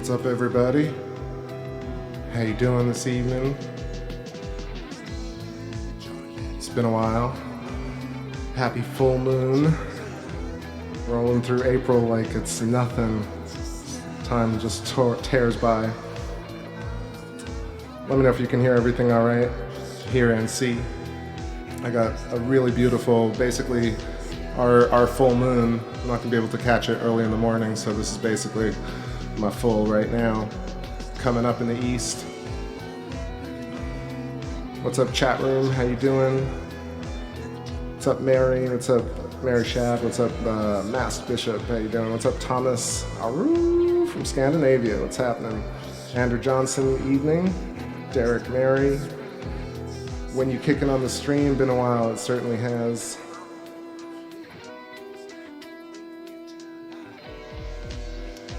What's up, everybody? How you doing this evening? It's been a while. Happy full moon. Rolling through April like it's nothing. Time just tears by. Let me know if you can hear everything all right. Hear and see. I got a really beautiful, basically our full moon. I'm not gonna be able to catch it early in the morning, so this is basically my full right now. Coming up in the east. What's up, chat room? How you doing? What's up, Mary? What's up, Mary Shad? What's up, Masked Bishop? How you doing? What's up, Thomas Aru from Scandinavia? What's happening? Andrew Johnson, evening. Derek Mary. When you kicking on the stream, been a while, it certainly has.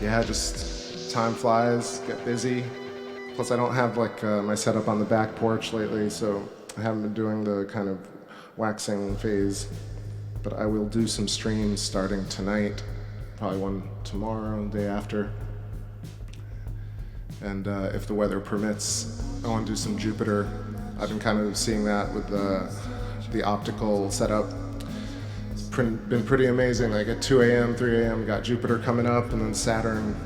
Yeah, just time flies, get busy. Plus I don't have like my setup on the back porch lately, so I haven't been doing the kind of waxing phase. But I will do some streams starting tonight, probably one tomorrow, the day after. And if the weather permits, I want to do some Jupiter. I've been kind of seeing that with the optical setup. It's been pretty amazing. Like at 2 a.m., 3 a.m., got Jupiter coming up, and then Saturn.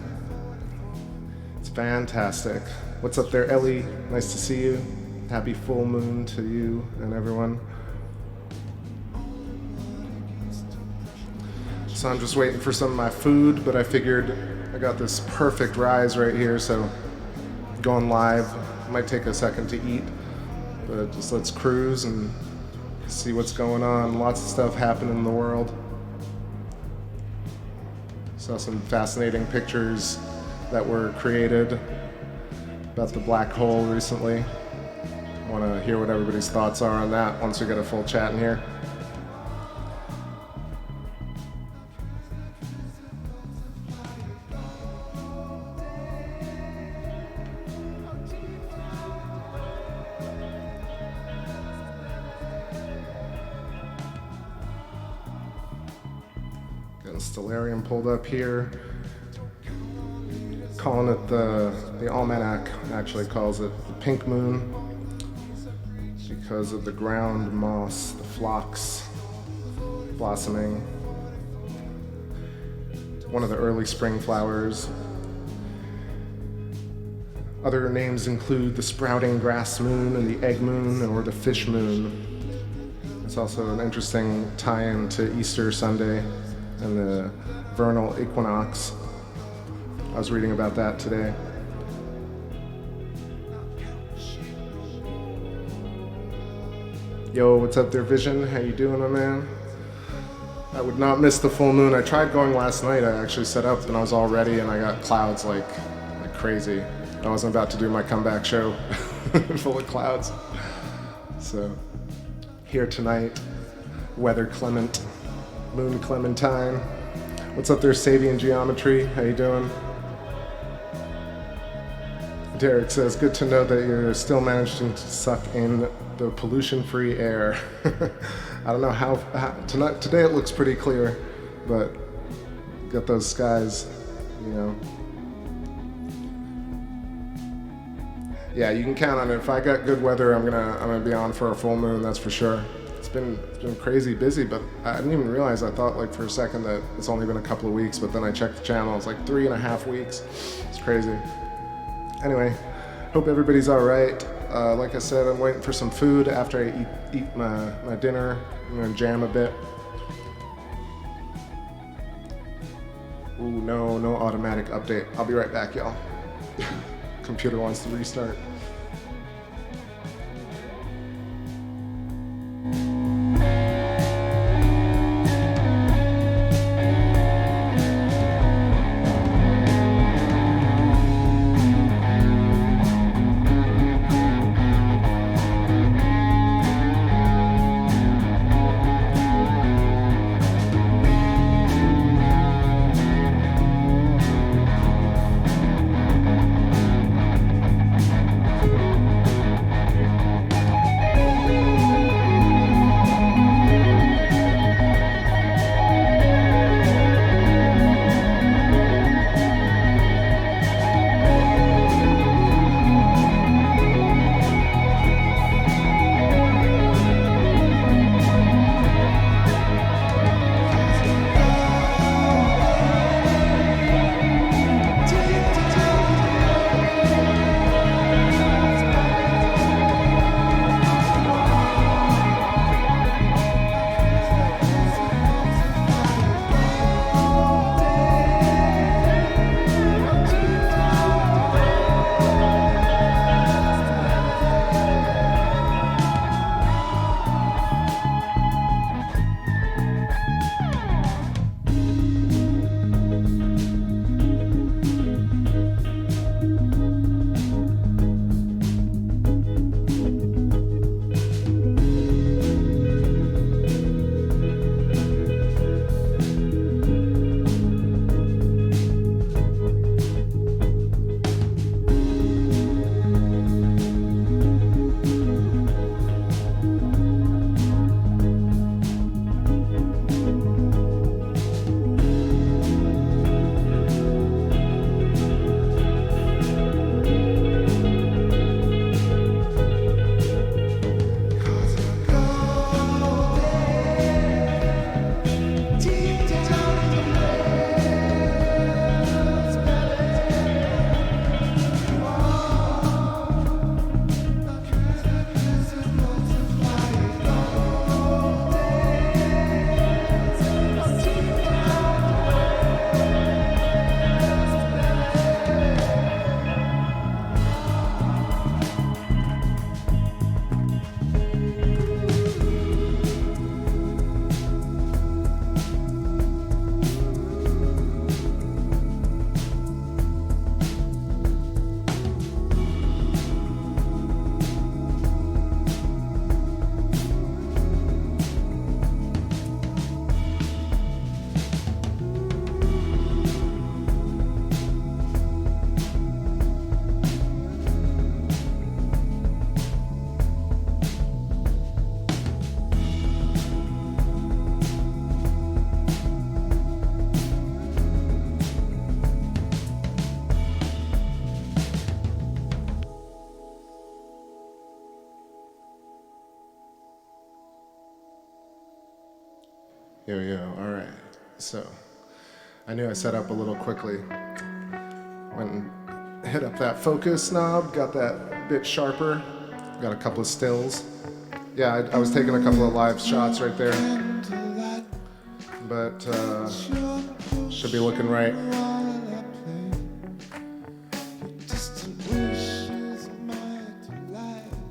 It's fantastic. What's up there, Ellie? Nice to see you. Happy full moon to you and everyone. So I'm just waiting for some of my food, but I figured I got this perfect rise right here, so going live. Might take a second to eat, but just let's cruise and see what's going on. Lots of stuff happening in the world. Saw some fascinating pictures that were created about the black hole recently. I want to hear what everybody's thoughts are on that once we get a full chat in here. Stellarium pulled up here, calling it the almanac actually calls it the pink moon because of the ground moss, the phlox blossoming. One of the early spring flowers. Other names include the sprouting grass moon and the egg moon or the fish moon. It's also an interesting tie-in to Easter Sunday and the vernal equinox. I was reading about that today. Yo, what's up there, Vision? How you doing, my man? I would not miss the full moon. I tried going last night. I actually set up and I was all ready and I got clouds like crazy. I wasn't about to do my comeback show full of clouds. So, here tonight, weather clement. Moon Clementine. What's up there, Sabian Geometry? How you doing? Derek says, good to know that you're still managing to suck in the pollution-free air. I don't know how today it looks pretty clear, but got those skies, you know. Yeah, you can count on it. If I got good weather, I'm gonna be on for a full moon, that's for sure. It's been crazy busy, but I didn't even realize. I thought like for a second that it's only been a couple of weeks, but then I checked the channel, it's like 3.5 weeks. It's crazy. Anyway, hope everybody's all right. Like I said, I'm waiting for some food after I eat my dinner. I'm gonna jam a bit. Ooh, no automatic update. I'll be right back, y'all. Computer wants to restart. Yo, all right. So, I knew I set up a little quickly. Went and hit up that focus knob, got that bit sharper, got a couple of stills. Yeah, I was taking a couple of live shots right there, but should be looking right.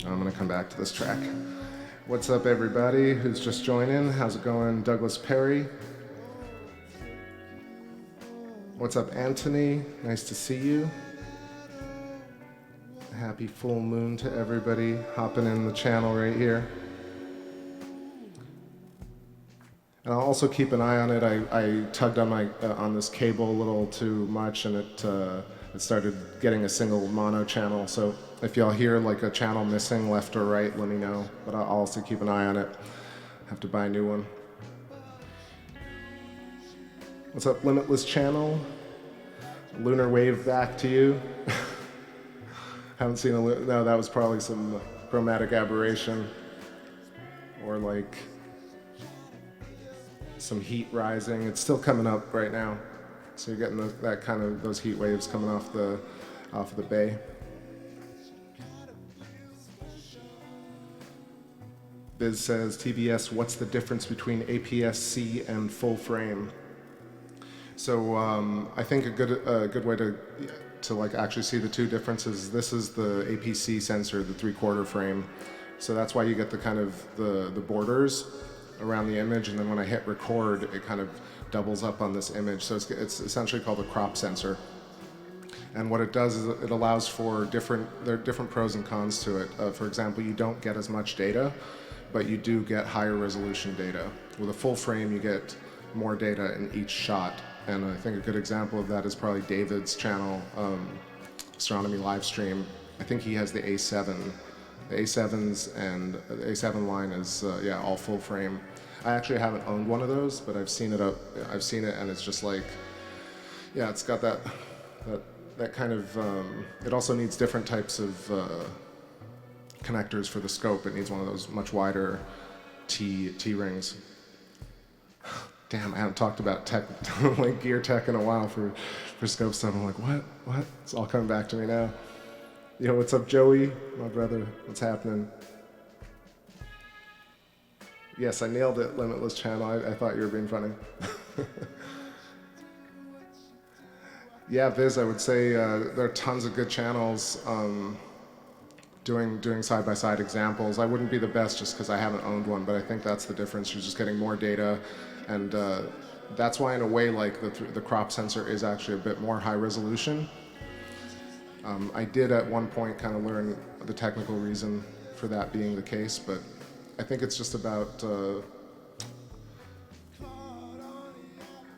I'm gonna come back to this track. What's up, everybody who's just joining? How's it going, Douglas Perry? What's up, Anthony? Nice to see you. Happy full moon to everybody hopping in the channel right here. And I'll also keep an eye on it. I tugged on my on this cable a little too much, and it started getting a single mono channel. So if y'all hear like a channel missing left or right, let me know. But I'll also keep an eye on it. Have to buy a new one. What's up, Limitless Channel? Lunar wave back to you. Haven't seen no, that was probably some chromatic aberration or like some heat rising. It's still coming up right now, so you're getting that kind of those heat waves coming off of the bay. Biz says, TBS, what's the difference between APS-C and full frame? So I think a good way to like actually see the two differences. This is the APC sensor, the 3/4 frame. So that's why you get the kind of the borders around the image, and then when I hit record, it kind of doubles up on this image. So it's essentially called a crop sensor. And what it does is it allows for there are different pros and cons to it. For example, you don't get as much data, but you do get higher resolution data. With a full frame, you get more data in each shot. And I think a good example of that is probably David's channel, Astronomy Livestream. I think he has the A7. The A7s and the A7 line is, yeah, all full frame. I actually haven't owned one of those, but I've seen it and it's just like, yeah, it's got that kind of, it also needs different types of connectors for the scope. It needs one of those much wider T-rings. Damn, I haven't talked about tech, like gear tech in a while for scope stuff. I'm like, what? It's all coming back to me now. Yo, what's up, Joey? My brother, what's happening? Yes, I nailed it, Limitless Channel. I thought you were being funny. Yeah, Viz, I would say there are tons of good channels doing side-by-side examples. I wouldn't be the best just because I haven't owned one, but I think that's the difference. You're just getting more data. And that's why, in a way, like the crop sensor is actually a bit more high resolution. I did at one point kind of learn the technical reason for that being the case, but I think it's just about, I'm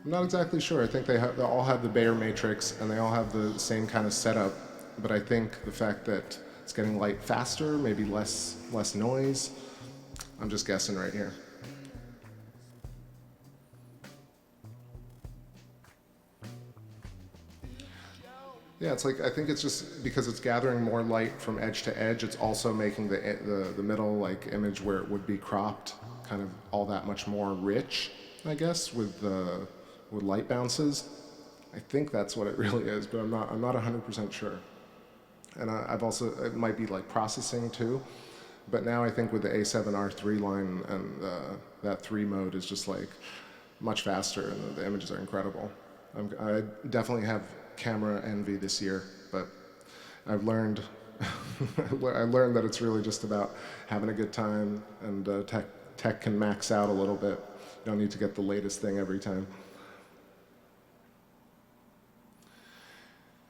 not exactly sure. I think they all have the Bayer matrix and they all have the same kind of setup, but I think the fact that it's getting light faster, maybe less noise, I'm just guessing right here. Yeah, it's like, I think it's just because it's gathering more light from edge to edge, it's also making the middle like image where it would be cropped kind of all that much more rich, I guess, with light bounces. I think that's what it really is, but I'm not 100% sure. And I've also, it might be like processing too, but now I think with the A7R3 line and that 3 mode is just like much faster, and the images are incredible. I definitely have camera envy this year, but I've learned I learned that it's really just about having a good time, and tech can max out a little bit. You don't need to get the latest thing every time.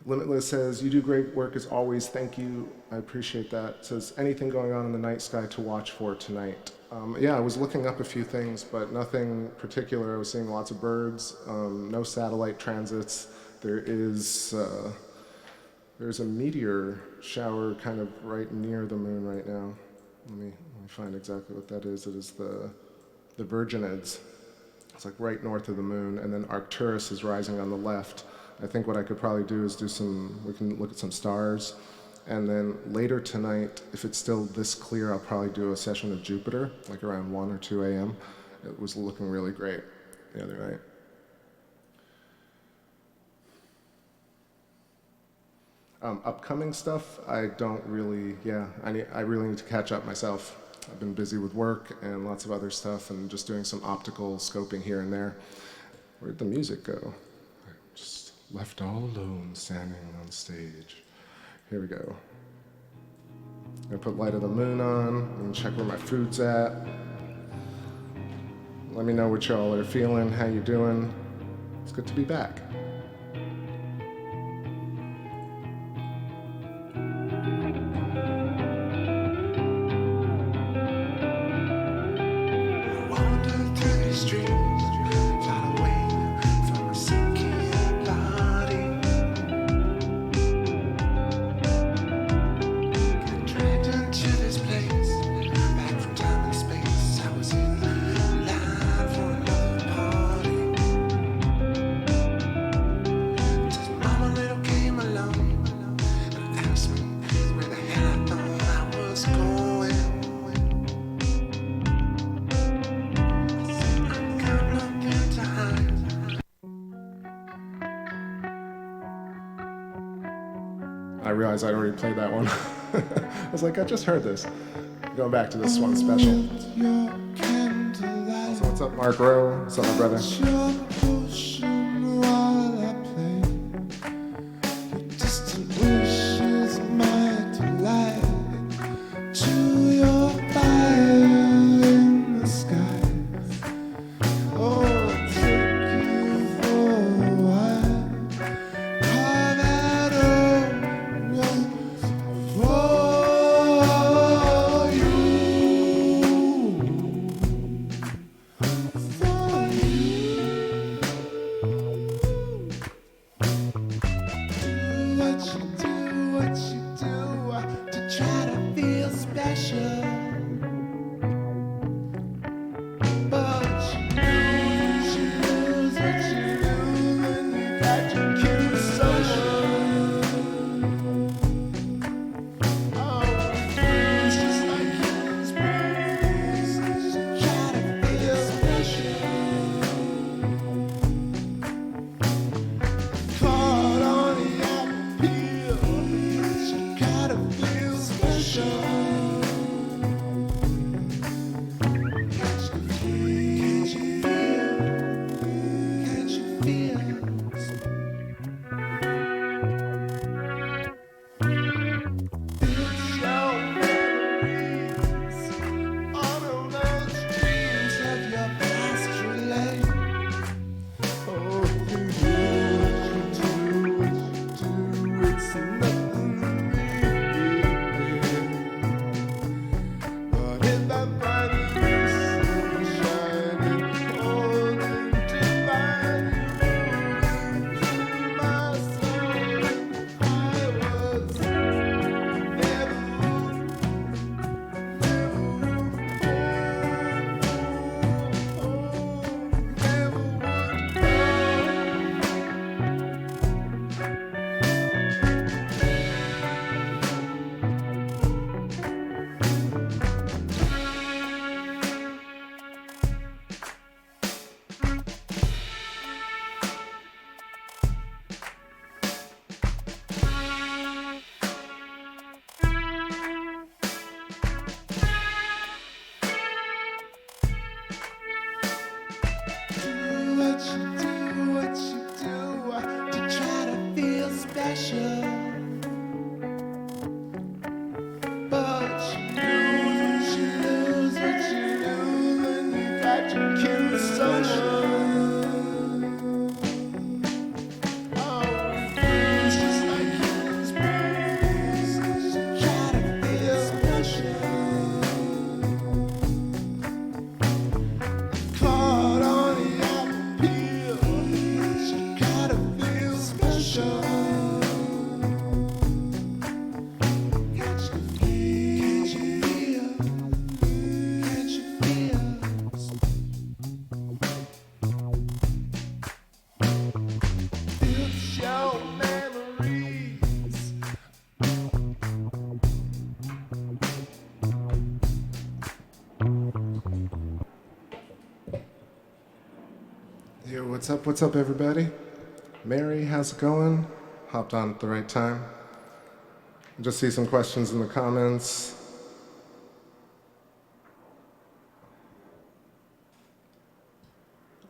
Limitless says, you do great work as always, thank you, I appreciate that. Says, anything going on in the night sky to watch for tonight? Yeah, I was looking up a few things, but nothing particular. I was seeing lots of birds, no satellite transits. There's a meteor shower kind of right near the moon right now. Let me find exactly what that is. It is the Virginids. It's like right north of the moon, and then Arcturus is rising on the left. I think what I could probably do is we can look at some stars, and then later tonight, if it's still this clear, I'll probably do a session of Jupiter, like around 1 or 2 a.m. It was looking really great. the other night. Upcoming stuff, I don't really, I really need to catch up myself. I've been busy with work and lots of other stuff and just doing some optical scoping here and there. Where'd the music go? I just left all alone standing on stage. Here we go. I'm gonna put Light of the Moon on and check where my food's at. Let me know what y'all are feeling, how you doing. It's good to be back. I realized I'd already played that one. I was like, I just heard this. Going back to this one special. So what's up, Mark Rowe? What's up, my brother? What's up, everybody? Mary, how's it going? Hopped on at the right time. Just see some questions in the comments.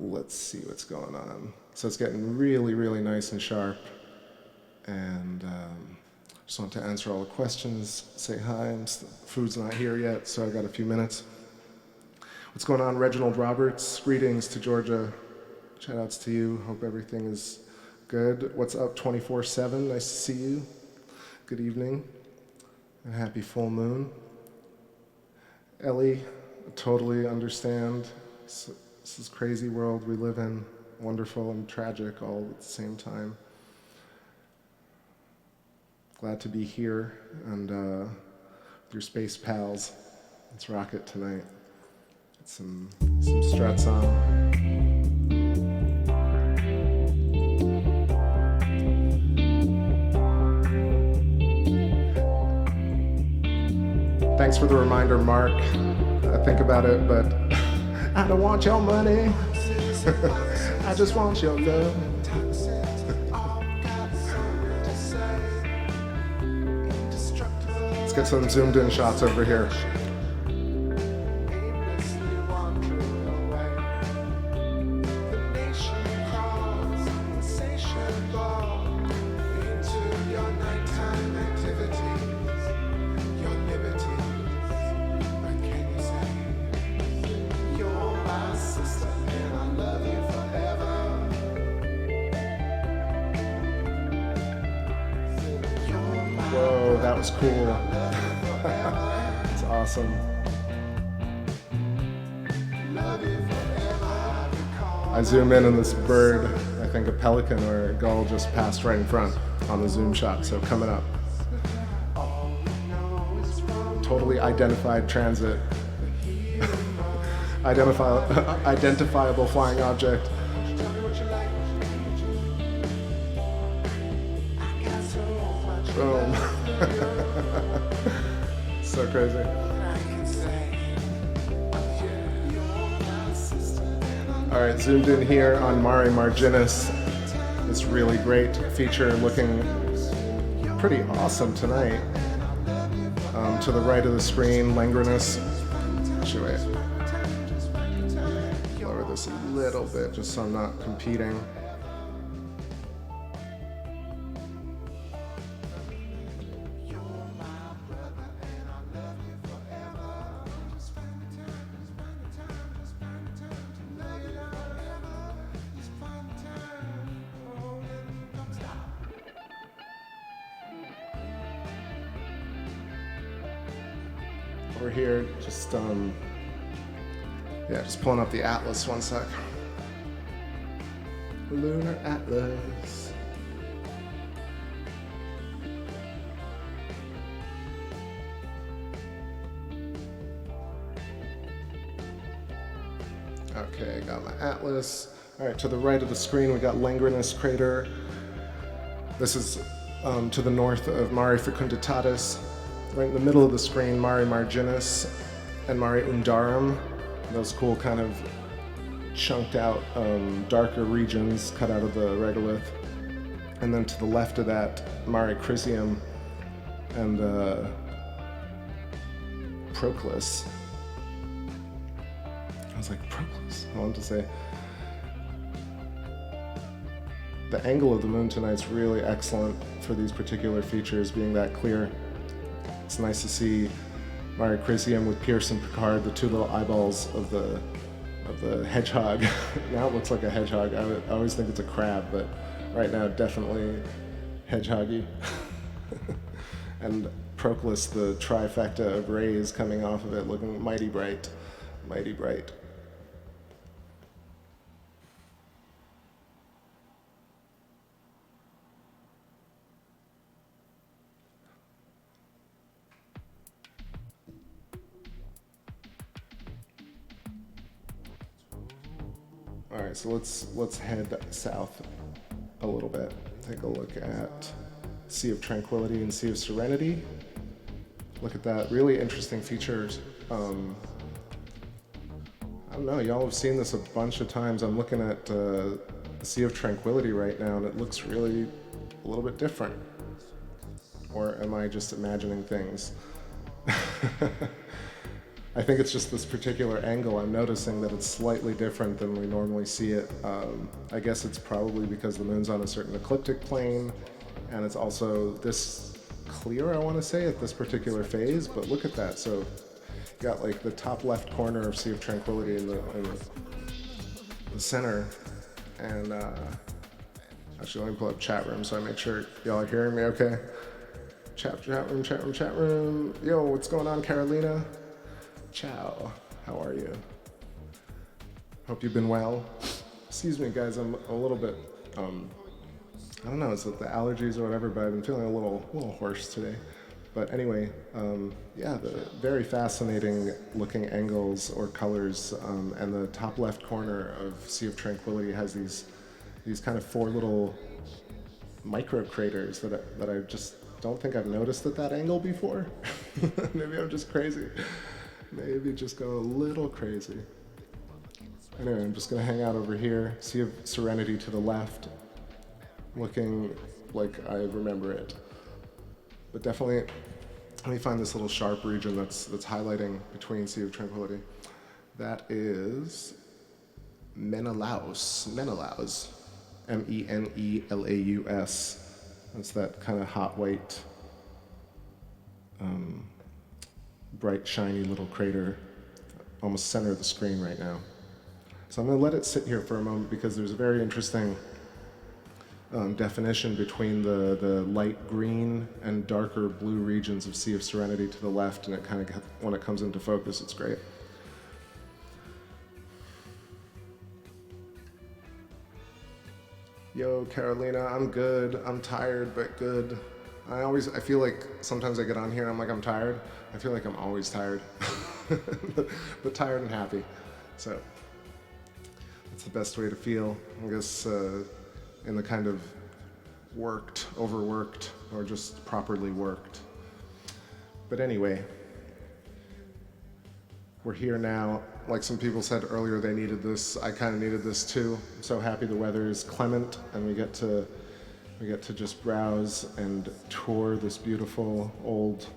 Let's see what's going on. So it's getting really, really nice and sharp. And just want to answer all the questions, say hi. Food's not here yet, so I got a few minutes. What's going on, Reginald Roberts? Greetings to Georgia. Shout outs to you. Hope everything is good. What's up, 24/7? Nice to see you. Good evening. And happy full moon. Ellie, totally understand. This is crazy world we live in. Wonderful and tragic all at the same time. Glad to be here and with your space pals. Let's rock it tonight. Get some struts on. Thanks for the reminder, Mark. I think about it, but I don't want your money. I just want your love. Let's get some zoomed in shots over here. That was cool. It's awesome. I zoom in on this bird, I think a pelican or a gull just passed right in front on the zoom shot, so coming up. Totally identified transit. Identifiable flying object. Boom. So crazy. All right, zoomed in here on Mare Marginis. This really great feature looking pretty awesome tonight. To the right of the screen, Langrenus. Should I lower this a little bit just so I'm not competing? We're here, just pulling up the atlas, one sec. Lunar Atlas. Okay, got my atlas. All right, to the right of the screen, we got Langrenus crater. This is to the north of Mare Fecunditatis. Right in the middle of the screen, Mare Marginis and Mare Undarum. Those cool kind of chunked out darker regions cut out of the regolith. And then to the left of that, Mare Crisium and Proclus. I was like, Proclus? I wanted to say. The angle of the moon tonight's really excellent for these particular features, being that clear. It's nice to see Mare Crisium with Pierce and Picard, the two little eyeballs of the hedgehog. Now it looks like a hedgehog. I always think it's a crab, but right now definitely hedgehoggy. And Proclus, the trifecta of rays coming off of it, looking mighty bright, mighty bright. All right, so let's head south a little bit. Take a look at Sea of Tranquility and Sea of Serenity. Look at that, really interesting features. I don't know, y'all have seen this a bunch of times. I'm looking at Sea of Tranquility right now, and it looks really a little bit different. Or am I just imagining things? I think it's just this particular angle. I'm noticing that it's slightly different than we normally see it. I guess it's probably because the moon's on a certain ecliptic plane, and it's also this clear, I want to say, at this particular phase, but look at that. So you got like the top left corner of Sea of Tranquility in the center, and actually let me pull up chat room so I make sure y'all are hearing me okay. Chat room. Yo, what's going on, Carolina? Ciao, how are you? Hope you've been well. Excuse me, guys, I'm a little bit, I don't know, is it the allergies or whatever, but I've been feeling a little hoarse today. But anyway, yeah, the very fascinating looking angles or colors, and the top left corner of Sea of Tranquility has these kind of 4 little micro craters that I just don't think I've noticed at that angle before. Maybe I'm just crazy. Maybe just go a little crazy. Anyway, I'm just gonna hang out over here. Sea of Serenity to the left, looking like I remember it. But definitely, let me find this little sharp region that's highlighting between Sea of Tranquility. That is Menelaus, Menelaus. That's that kind of hot white, bright, shiny little crater, almost center of the screen right now. So I'm going to let it sit here for a moment because there's a very interesting definition between the light green and darker blue regions of Sea of Serenity to the left, and it kind of, when it comes into focus, it's great. Yo, Carolina, I'm good. I'm tired, but good. I feel like sometimes I get on here and I'm like, I'm tired. I feel like I'm always tired, but tired and happy. So that's the best way to feel, I guess, in the kind of worked, overworked, or just properly worked. But anyway, we're here now. Like some people said earlier, they needed this. I kind of needed this too. I'm so happy the weather is clement and we get to just browse and tour this beautiful old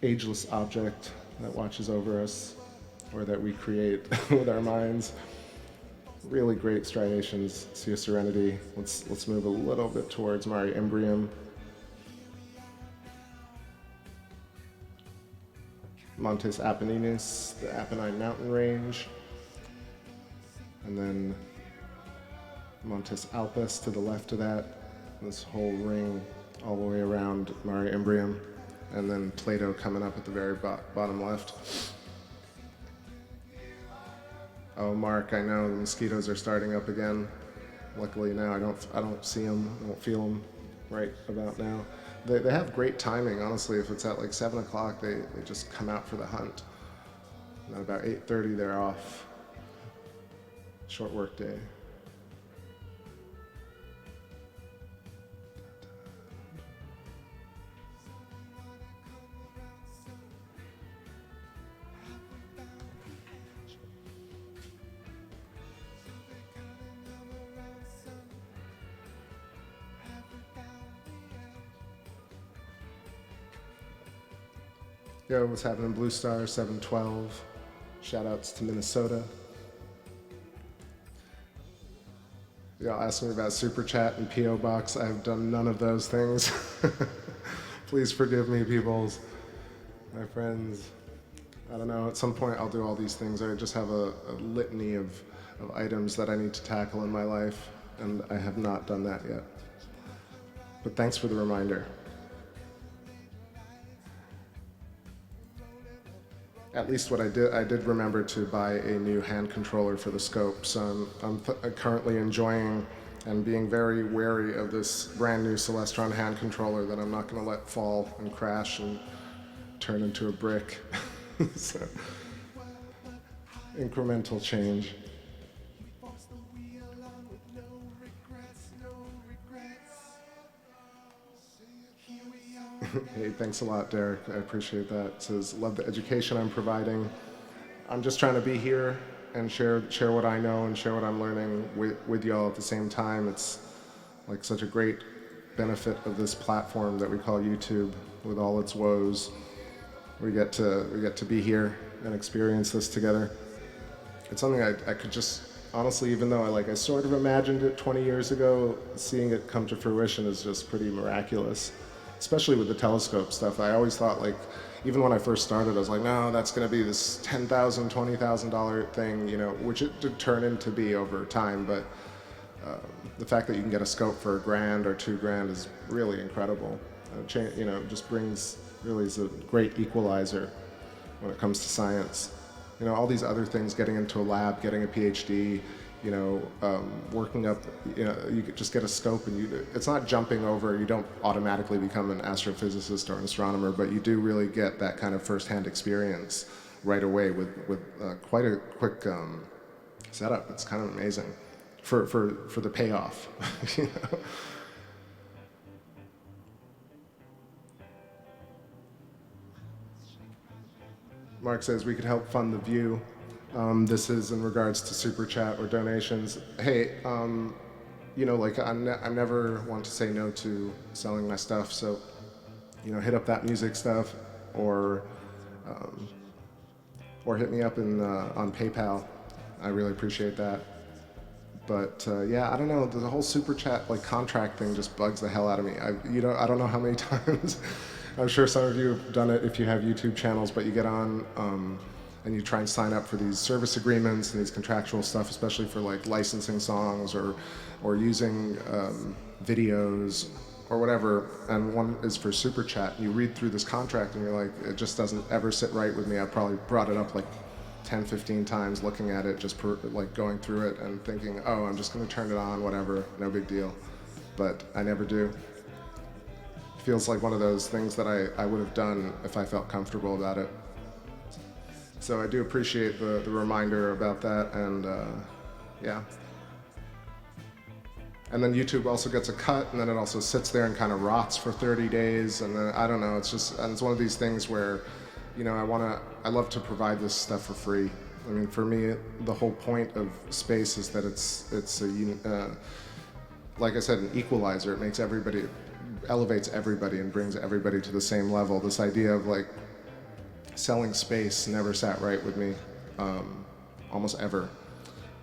ageless object that watches over us, or that we create with our minds. Really great striations, Sea of Serenity. Let's move a little bit towards Mare Imbrium. Montes Apenninus, the Apennine mountain range, and then Montes Alpes to the left of that, this whole ring all the way around Mare Imbrium, and then Plato coming up at the very bottom left. Oh, Mark, I know the mosquitoes are starting up again. Luckily now I don't see them, I don't feel them right about now. They have great timing, honestly. If it's at like 7 o'clock, they just come out for the hunt. And at about 8:30, they're off. Short work day. Yo, what's happening, Blue Star 712? Shout outs to Minnesota. Y'all asked me about Super Chat and P.O. Box. I've done none of those things. Please forgive me, peoples. My friends. I don't know, at some point I'll do all these things. I just have a litany of items that I need to tackle in my life, and I have not done that yet. But thanks for the reminder. At least what I did remember to buy a new hand controller for the scope, so I'm currently enjoying and being very wary of this brand new Celestron hand controller that I'm not going to let fall and crash and turn into a brick. So, incremental change. Hey, thanks a lot, Derek. I appreciate that. It says, love the education I'm providing. I'm just trying to be here and share what I know and share what I'm learning with y'all at the same time. It's like such a great benefit of this platform that we call YouTube, with all its woes. We get to be here and experience this together. It's something I could just honestly, even though I sort of imagined it 20 years ago, seeing it come to fruition is just pretty miraculous. Especially with the telescope stuff. I always thought, like, even when I first started, I was like, no, that's going to be this $10,000, $20,000 thing, you know, which it did turn into be over time. But the fact that you can get a scope for $1,000 or $2,000 is really incredible. You know, just brings, really is a great equalizer when it comes to science. You know, all these other things, getting into a lab, getting a PhD, you know, working up, you know, you just get a scope and it's not jumping over, you don't automatically become an astrophysicist or an astronomer, but you do really get that kind of firsthand experience right away with quite a quick setup. It's kind of amazing for the payoff. You know? Mark says we could help fund the View. This is in regards to super chat or donations. Hey, you know, like I never want to say no to selling my stuff. So, you know, hit up that music stuff, or hit me up on PayPal. I really appreciate that. But yeah, I don't know. The whole super chat like contract thing just bugs the hell out of me. I don't know how many times. I'm sure some of you have done it if you have YouTube channels, but you get on and you try and sign up for these service agreements and these contractual stuff, especially for like licensing songs or using videos or whatever. And one is for super chat. And you read through this contract and you're like, it just doesn't ever sit right with me. I've probably brought it up like 10, 15 times, looking at it, just like going through it and thinking, oh, I'm just going to turn it on, whatever, no big deal. But I never do. Feels like one of those things that I would have done if I felt comfortable about it. So I do appreciate the reminder about that, and yeah. And then YouTube also gets a cut, and then it also sits there and kind of rots for 30 days, and then I don't know. It's one of these things where, you know, I love to provide this stuff for free. I mean, for me, the whole point of space is that it's a like I said, an equalizer. It makes everybody, elevates everybody and brings everybody to the same level. This idea of like selling space never sat right with me, almost ever.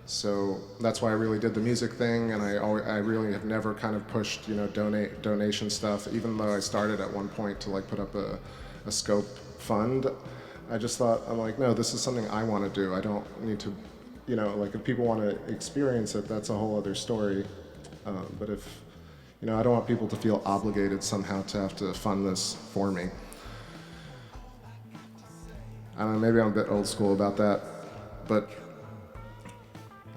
So that's why I really did the music thing, and I really have never kind of pushed, you know, donation stuff, even though I started at one point to like put up a scope fund. I just thought, I'm like, no, this is something I want to do. I don't need to, you know, like if people want to experience it, that's a whole other story. But if, you know, I don't want people to feel obligated somehow to have to fund this for me. I don't know, maybe I'm a bit old school about that, but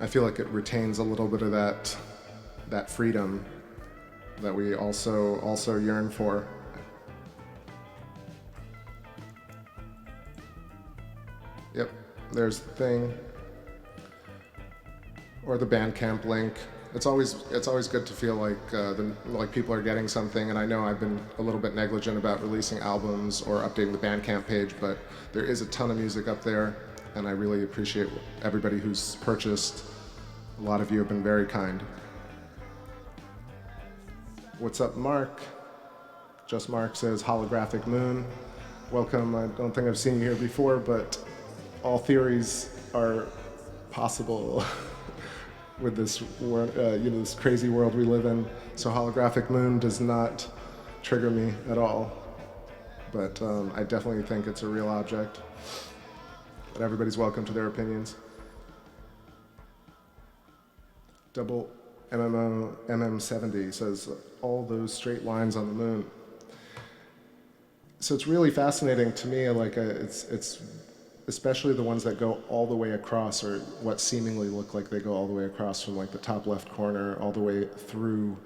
I feel like it retains a little bit of that freedom that we also yearn for. Yep, there's the thing, or the Bandcamp link. It's always good to feel like people are getting something, and I know I've been a little bit negligent about releasing albums or updating the Bandcamp page, but there is a ton of music up there, and I really appreciate everybody who's purchased. A lot of you have been very kind. What's up, Mark? Just Mark says holographic moon. Welcome. I don't think I've seen you here before, but all theories are possible. With this world, you know, this crazy world we live in. So holographic moon does not trigger me at all, but I definitely think it's a real object. But everybody's welcome to their opinions. Double MMO MM70 says all those straight lines on the moon. So it's really fascinating to me. Like it's especially the ones that go all the way across, or what seemingly look like they go all the way across from like the top left corner all the way through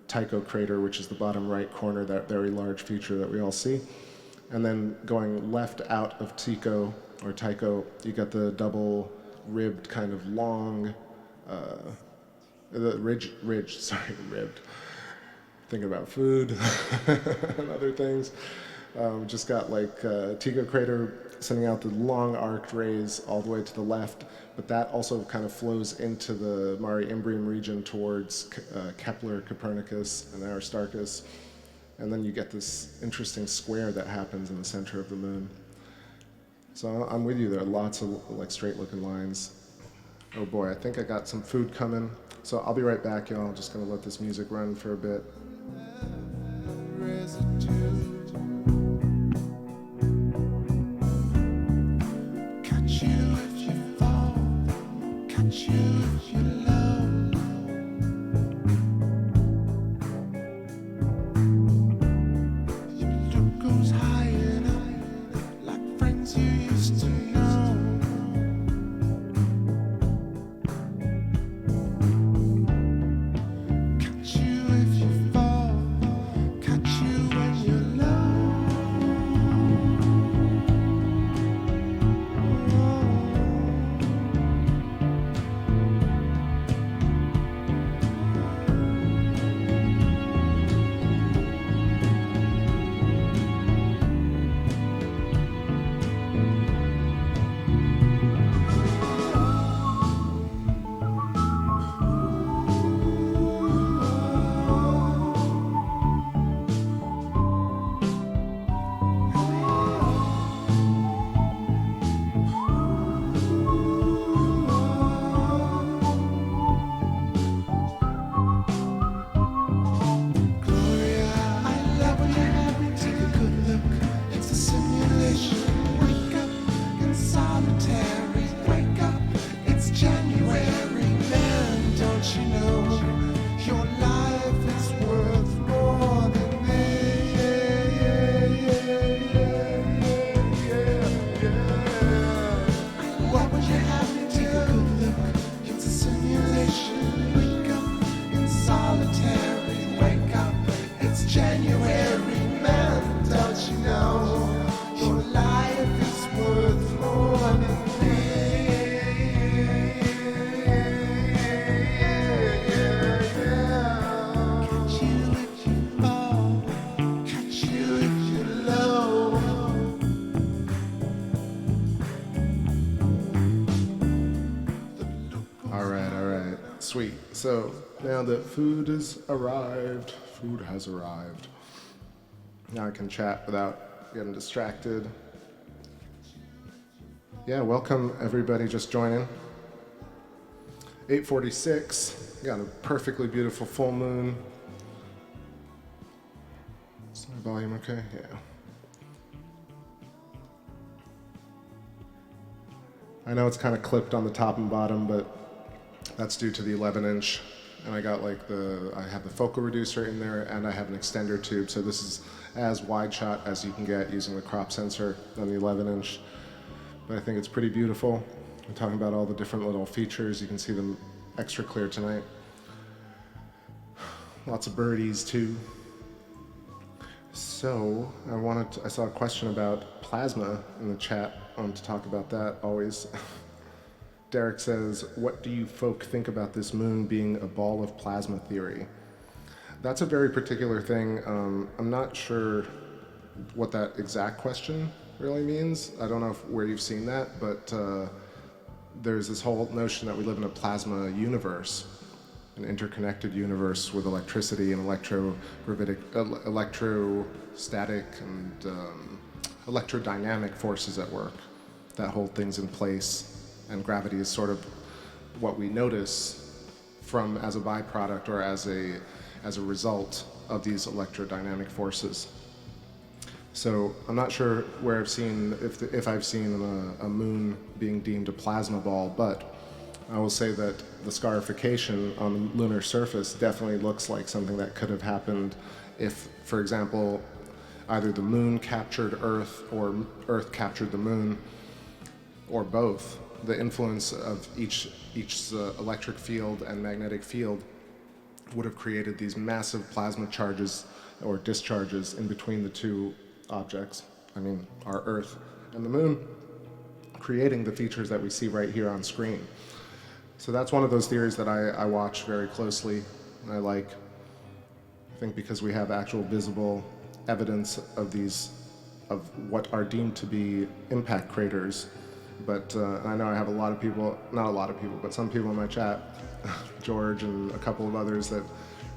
Tycho crater, which is the bottom right corner, that very large feature that we all see. And then going left out of Tycho, you got the double ribbed kind of long, the ribbed. Thinking about food and other things. Just got like Tycho crater sending out the long arced rays all the way to the left, but that also kind of flows into the Mare Imbrium region towards Kepler, Copernicus, and Aristarchus. And then you get this interesting square that happens in the center of the moon. So I'm with you. There are lots of like straight-looking lines. Oh boy, I think I got some food coming. So I'll be right back, y'all. I'm just gonna let this music run for a bit. Catch you if you fall, catch you if you love. Your look goes high and up, like friends you used to know. Catch you if you fall, catch you when you're low. Sweet. So now that food has arrived, now I can chat without getting distracted. Yeah, welcome everybody just joining. 8:46, got a perfectly beautiful full moon. Is my volume okay? Yeah. I know it's kind of clipped on the top and bottom, but that's due to the 11-inch, and I got like I have the focal reducer in there, and I have an extender tube, so this is as wide shot as you can get using the crop sensor on the 11-inch. But I think it's pretty beautiful. I'm talking about all the different little features. You can see them extra clear tonight. Lots of birdies too. So I saw a question about plasma in the chat. I wanted to talk about that always. Derek says, what do you folk think about this moon being a ball of plasma theory? That's a very particular thing. I'm not sure what that exact question really means. I don't know where you've seen that, but there's this whole notion that we live in a plasma universe, an interconnected universe with electricity and electrostatic and electrodynamic forces at work that hold things in place. And gravity is sort of what we notice as a byproduct or as a result of these electrodynamic forces. So I'm not sure where I've seen, if I've seen a moon being deemed a plasma ball, but I will say that the scarification on the lunar surface definitely looks like something that could have happened if, for example, either the moon captured Earth or Earth captured the moon, or both. The influence of each electric field and magnetic field would have created these massive plasma charges or discharges in between the two objects, our Earth and the moon, creating the features that we see right here on screen. So that's one of those theories that I watch very closely, and I think because we have actual visible evidence of these of what are deemed to be impact craters. But I know I have a lot of people, not a lot of people, but some people in my chat, George and a couple of others, that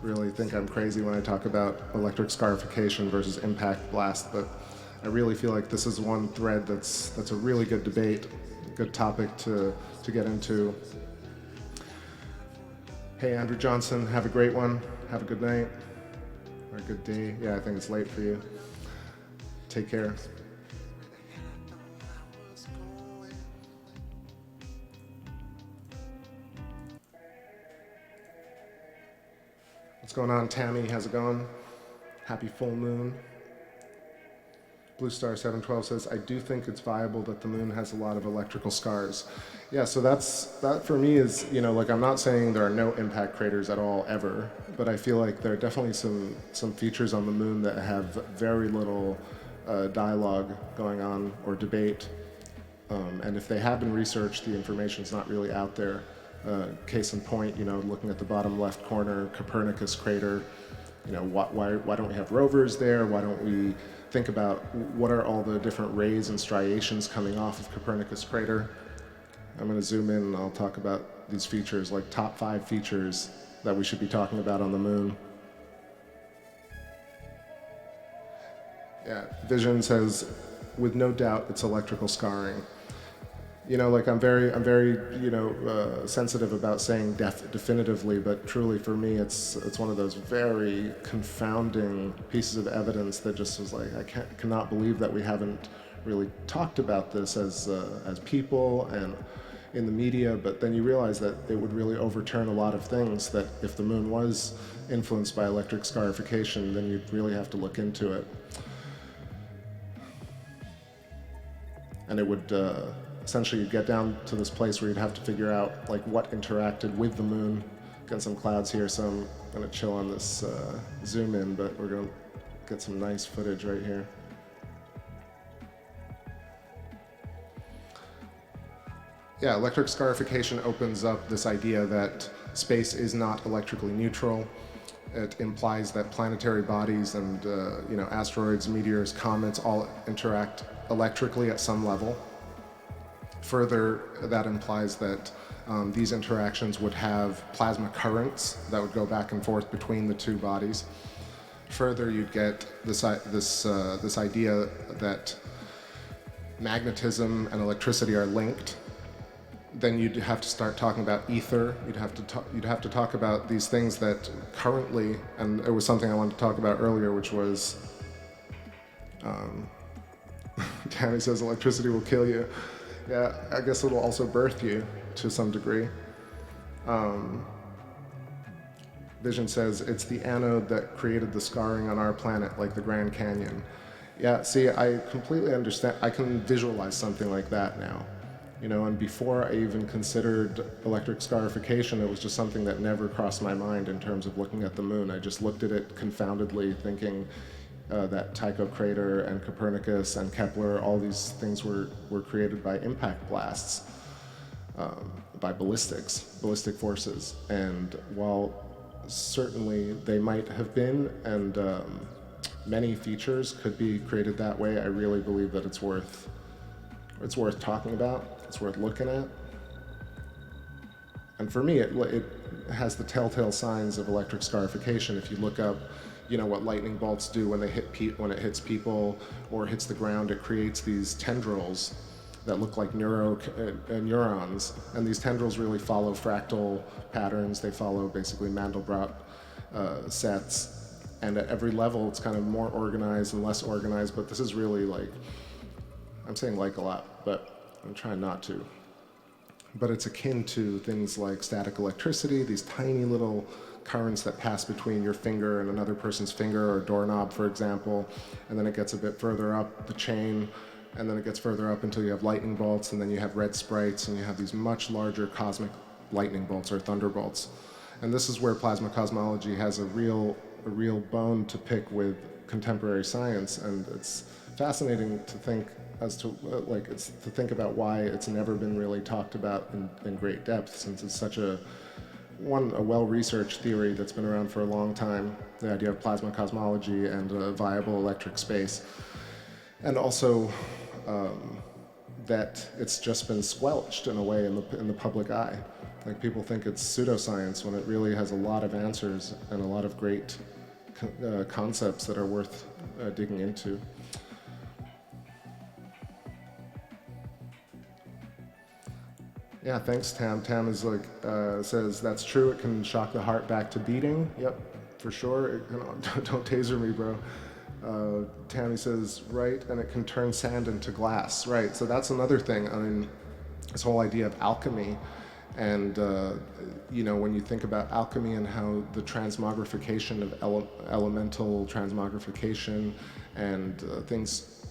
really think I'm crazy when I talk about electric scarification versus impact blast. But I really feel like this is one thread that's a really good debate, a good topic to get into. Hey, Andrew Johnson, have a great one. Have a good night, or a good day. Yeah, I think it's late for you. Take care. What's going on, Tammy? How's it going? Happy full moon. Blue Star 712 says, I do think it's viable that the moon has a lot of electrical scars. Yeah, so that for me is, like, I'm not saying there are no impact craters at all ever, but I feel like there are definitely some features on the moon that have very little dialogue going on or debate. And if they have been researched, the information's not really out there. Case in point, looking at the bottom left corner, Copernicus crater, why don't we have rovers there? Why don't we think about what are all the different rays and striations coming off of Copernicus crater? I'm going to zoom in and I'll talk about these features, like top 5 features that we should be talking about on the moon. Yeah, Vision says, with no doubt, it's electrical scarring. I'm very, sensitive about saying definitively, but truly for me, it's one of those very confounding pieces of evidence that just was like, I cannot believe that we haven't really talked about this as people and in the media. But then you realize that it would really overturn a lot of things. That if the moon was influenced by electric scarification, then you'd really have to look into it, and it would. Essentially, you'd get down to this place where you'd have to figure out like what interacted with the moon. Got some clouds here, so I'm gonna chill on this zoom in, but we're gonna get some nice footage right here. Yeah, electric scarification opens up this idea that space is not electrically neutral. It implies that planetary bodies and asteroids, meteors, comets all interact electrically at some level. Further, that implies that these interactions would have plasma currents that would go back and forth between the two bodies. Further, you'd get this idea that magnetism and electricity are linked. Then you'd have to start talking about ether. You'd have to talk about these things that currently, and it was something I wanted to talk about earlier, which was, Tammy says electricity will kill you. Yeah, I guess it'll also birth you to some degree. Vision says, it's the anode that created the scarring on our planet, like the Grand Canyon. Yeah, see, I completely understand. I can visualize something like that now. And before I even considered electric scarification, it was just something that never crossed my mind in terms of looking at the moon. I just looked at it confoundedly, thinking, that Tycho crater and Copernicus and Kepler, all these things were created by impact blasts, by ballistic forces. And while certainly they might have been, and many features could be created that way, I really believe that it's worth talking about, it's worth looking at. And for me, it has the telltale signs of electric scarification. If you look up what lightning bolts do when it hits people or hits the ground, it creates these tendrils that look like neurons, and these tendrils really follow fractal patterns. They follow basically Mandelbrot sets, and at every level it's kind of more organized and less organized, but this is really I'm saying a lot, but I'm trying not to. But it's akin to things like static electricity, these tiny little currents that pass between your finger and another person's finger, or a doorknob, for example, and then it gets a bit further up the chain, and then it gets further up until you have lightning bolts, and then you have red sprites, and you have these much larger cosmic lightning bolts or thunderbolts. And this is where plasma cosmology has a real bone to pick with contemporary science, and it's fascinating to think about why it's never been really talked about in great depth, since it's such a well-researched theory that's been around for a long time, the idea of plasma cosmology and a viable electric space. And also that it's just been squelched in a way in the public eye. Like people think it's pseudoscience when it really has a lot of answers and a lot of great concepts that are worth digging into. Yeah, thanks, Tam. Tam is like says that's true. It can shock the heart back to beating. Yep, for sure. Don't taser me, bro. Tammy says right, and it can turn sand into glass. Right. So that's another thing. I mean, this whole idea of alchemy, and when you think about alchemy and how the transmogrification of elemental transmogrification and things,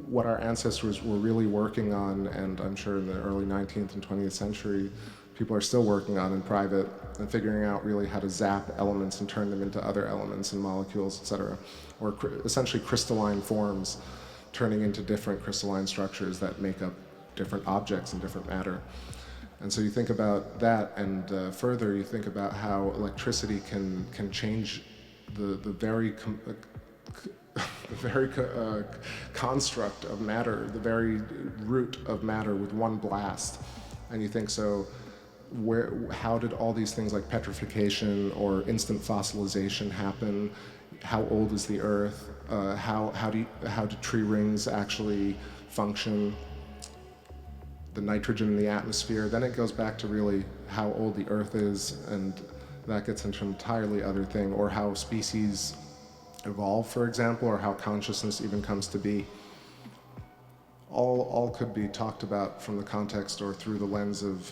what our ancestors were really working on, and I'm sure in the early 19th and 20th century, people are still working on in private and figuring out really how to zap elements and turn them into other elements and molecules, etc., or essentially crystalline forms, turning into different crystalline structures that make up different objects and different matter. And so you think about that, and further you think about how electricity can change the very construct of matter, the very root of matter with one blast. And you think, so how did all these things like petrification or instant fossilization happen? How old is the Earth? How do tree rings actually function? The nitrogen in the atmosphere. Then it goes back to really how old the Earth is, and that gets into an entirely other thing, or how species evolve, for example, or how consciousness even comes to be. All could be talked about from the context or through the lens of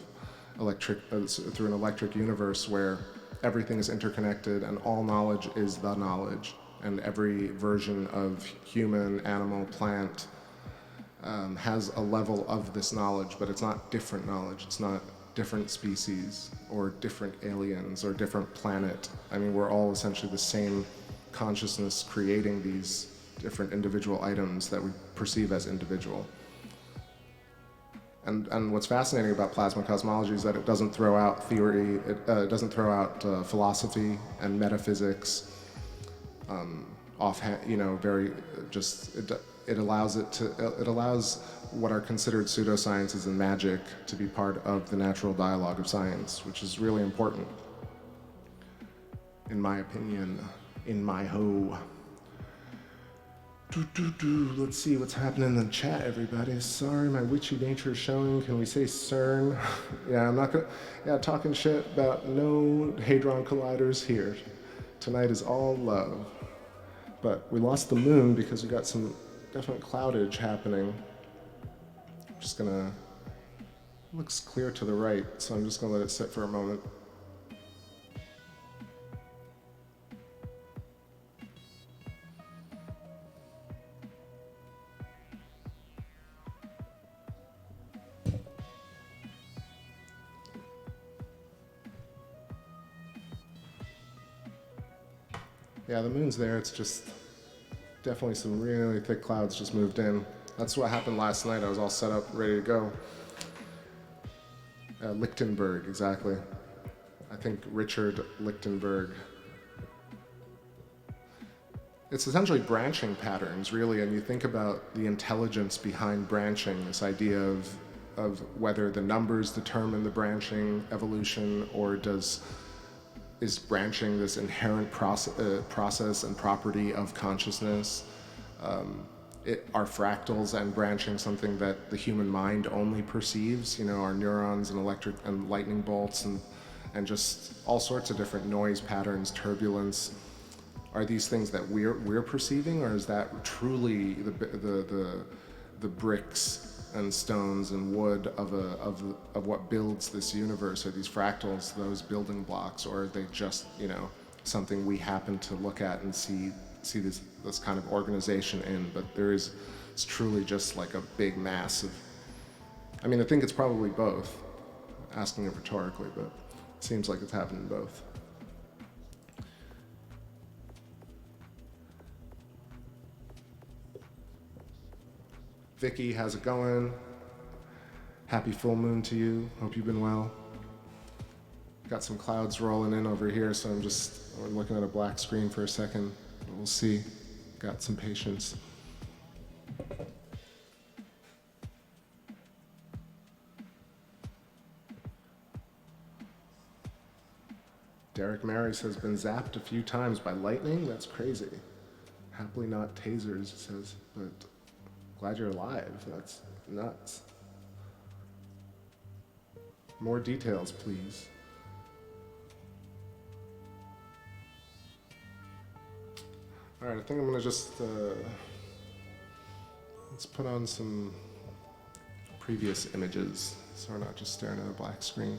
through an electric universe where everything is interconnected and all knowledge is the knowledge, and every version of human, animal, plant has a level of this knowledge, but it's not different knowledge. It's not different species or different aliens or different planet. I mean, we're all essentially the same consciousness creating these different individual items that we perceive as individual. And what's fascinating about plasma cosmology is that it doesn't throw out theory, it doesn't throw out philosophy and metaphysics offhand, very just, it allows what are considered pseudosciences and magic to be part of the natural dialogue of science, which is really important, in my opinion, in my ho. Let's see what's happening in the chat, everybody. Sorry, my witchy nature is showing. Can we say CERN? Yeah, I'm not gonna. Yeah, talking shit about no hadron colliders here. Tonight is all love. But we lost the moon because we got some definite cloudage happening. I'm just gonna. Looks clear to the right, so I'm just gonna let it sit for a moment. Yeah, the moon's there. It's just definitely some really thick clouds just moved in. That's what happened last night. I was all set up, ready to go. Lichtenberg, exactly. I think Richard Lichtenberg. It's essentially branching patterns, really, and you think about the intelligence behind branching, this idea of whether the numbers determine the branching evolution, or is branching this inherent process and property of consciousness? Are fractals and branching something that the human mind only perceives? Our neurons and electric and lightning bolts and just all sorts of different noise patterns, turbulence. Are these things that we're perceiving, or is that truly the bricks and stones and wood of what builds this universe? Are these fractals those building blocks, or are they just something we happen to look at and see this kind of organization in? But it's truly just like a big mass of. I mean, I think it's probably both. Asking it rhetorically, but it seems like it's happening both. Vicky, how's it going? Happy full moon to you. Hope you've been well. Got some clouds rolling in over here, so I'm looking at a black screen for a second. We'll see. Got some patience. Derek Maris has been zapped a few times by lightning. That's crazy. Happily not tasers, he says, but glad you're alive. That's nuts. More details, please. All right, I think I'm gonna just, let's put on some previous images so we're not just staring at a black screen.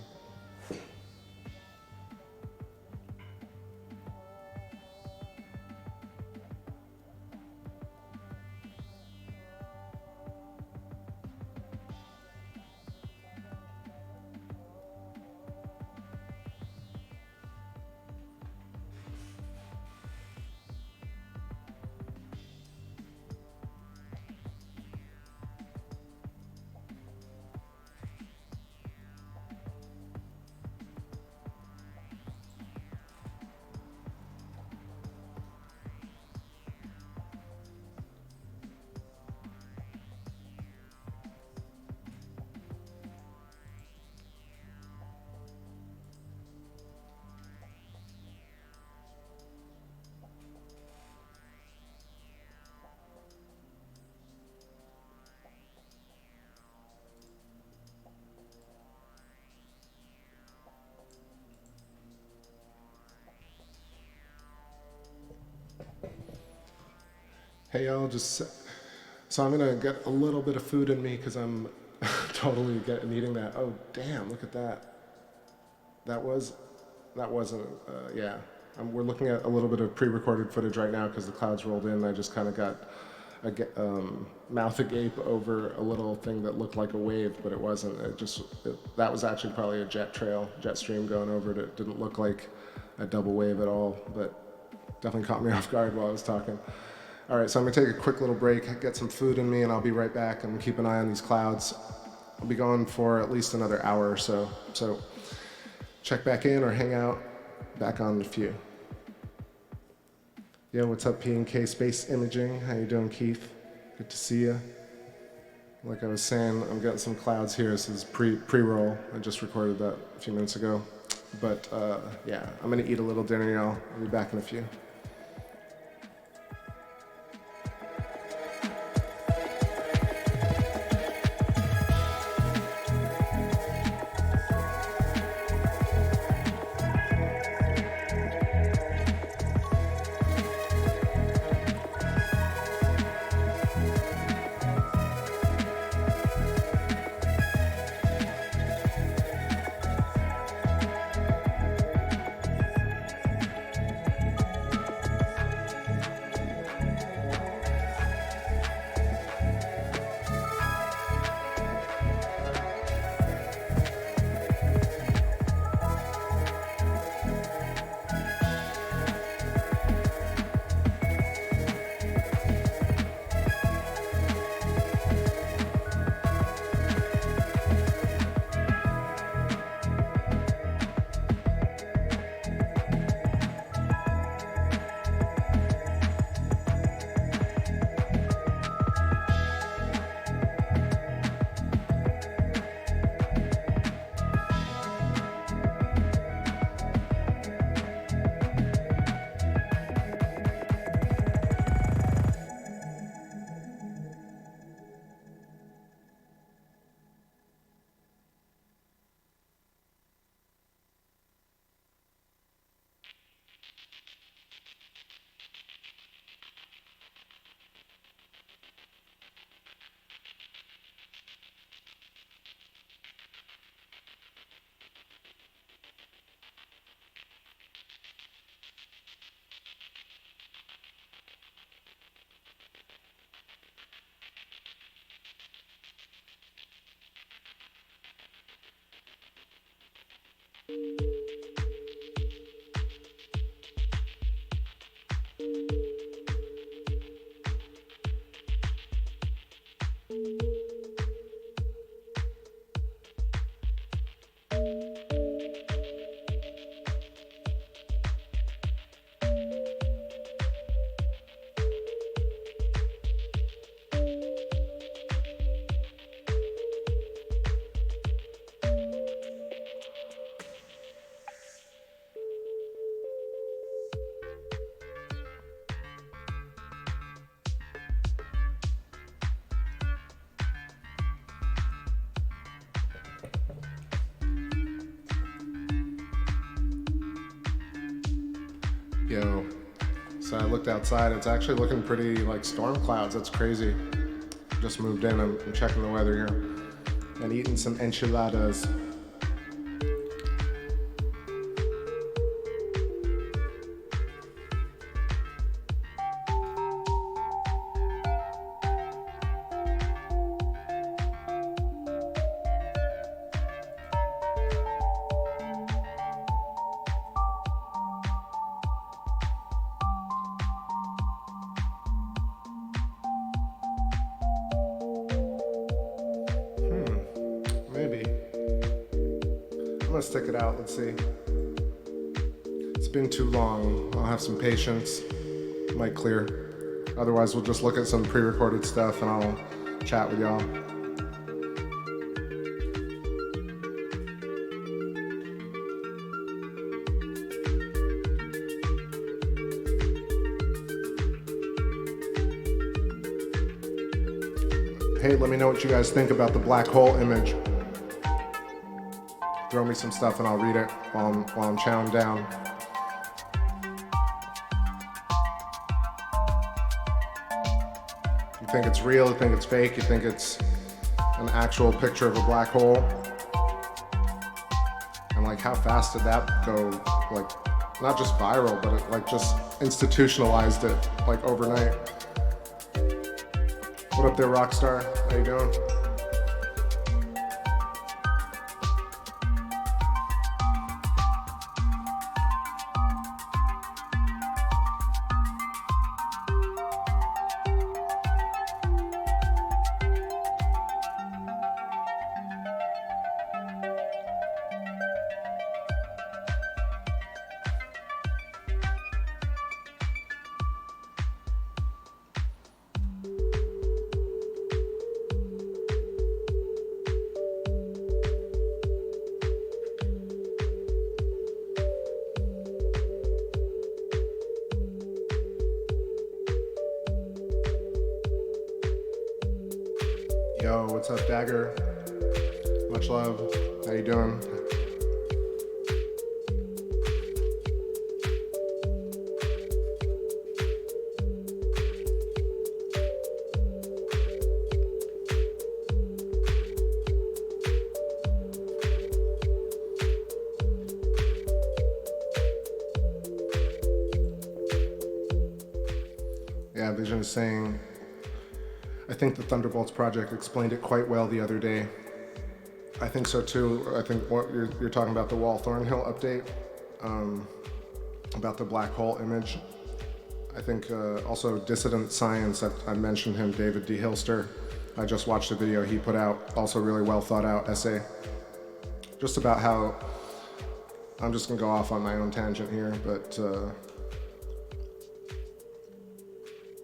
Hey y'all, so I'm gonna get a little bit of food in me because I'm totally needing that. Oh damn, look at that. That wasn't, yeah. We're looking at a little bit of pre-recorded footage right now because the clouds rolled in. I just kind of got a mouth agape over a little thing that looked like a wave, but it wasn't. That was actually probably a jet stream going over it. It didn't look like a double wave at all, but definitely caught me off guard while I was talking. All right, so I'm gonna take a quick little break, get some food in me, and I'll be right back. I'm gonna keep an eye on these clouds. I'll be going for at least another hour or so. So check back in or hang out back on the View. Yo, what's up, P&K Space Imaging? How you doing, Keith? Good to see you. Like I was saying, I'm getting some clouds here. This is pre-roll. I just recorded that a few minutes ago. But yeah, I'm gonna eat a little dinner, y'all. I'll be back in a few. Yo. So I looked outside, it's actually looking pretty like storm clouds. That's crazy. Just moved in, I'm checking the weather here. And eating some enchiladas. Maybe. I'm gonna stick it out, let's see. It's been too long. I'll have some patience. Might clear. Otherwise, we'll just look at some pre-recorded stuff and I'll chat with y'all. Hey, let me know what you guys think about the black hole image. Throw me some stuff and I'll read it while I'm chowing down. You think it's real, you think it's fake, you think it's an actual picture of a black hole? And like, how fast did that go? Like, not just viral, but it like just institutionalized it like overnight. What up there, Rockstar? How you doing? Yo, what's up, Dagger? Much love. How you doing? Yeah, Vision is saying, I think the Thunderbolts project explained it quite well the other day. I think so too. I think what you're talking about, the Wall Thornhill update, about the black hole image. I think also Dissident Science, I mentioned him, David D. Hilster. I just watched a video he put out, also really well thought out essay. Just about how, I'm just gonna go off on my own tangent here, but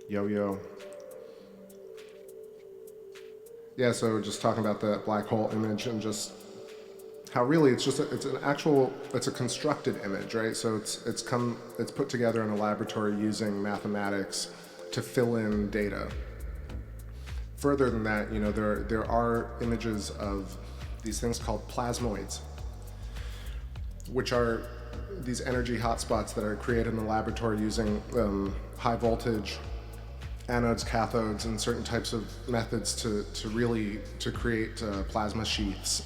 yo. Yeah, so just talking about the black hole image and just how really it's a constructed image, right? So it's put together in a laboratory using mathematics to fill in data. Further than that, you know, there are images of these things called plasmoids, which are these energy hotspots that are created in the laboratory using high voltage anodes, cathodes, and certain types of methods to create plasma sheaths,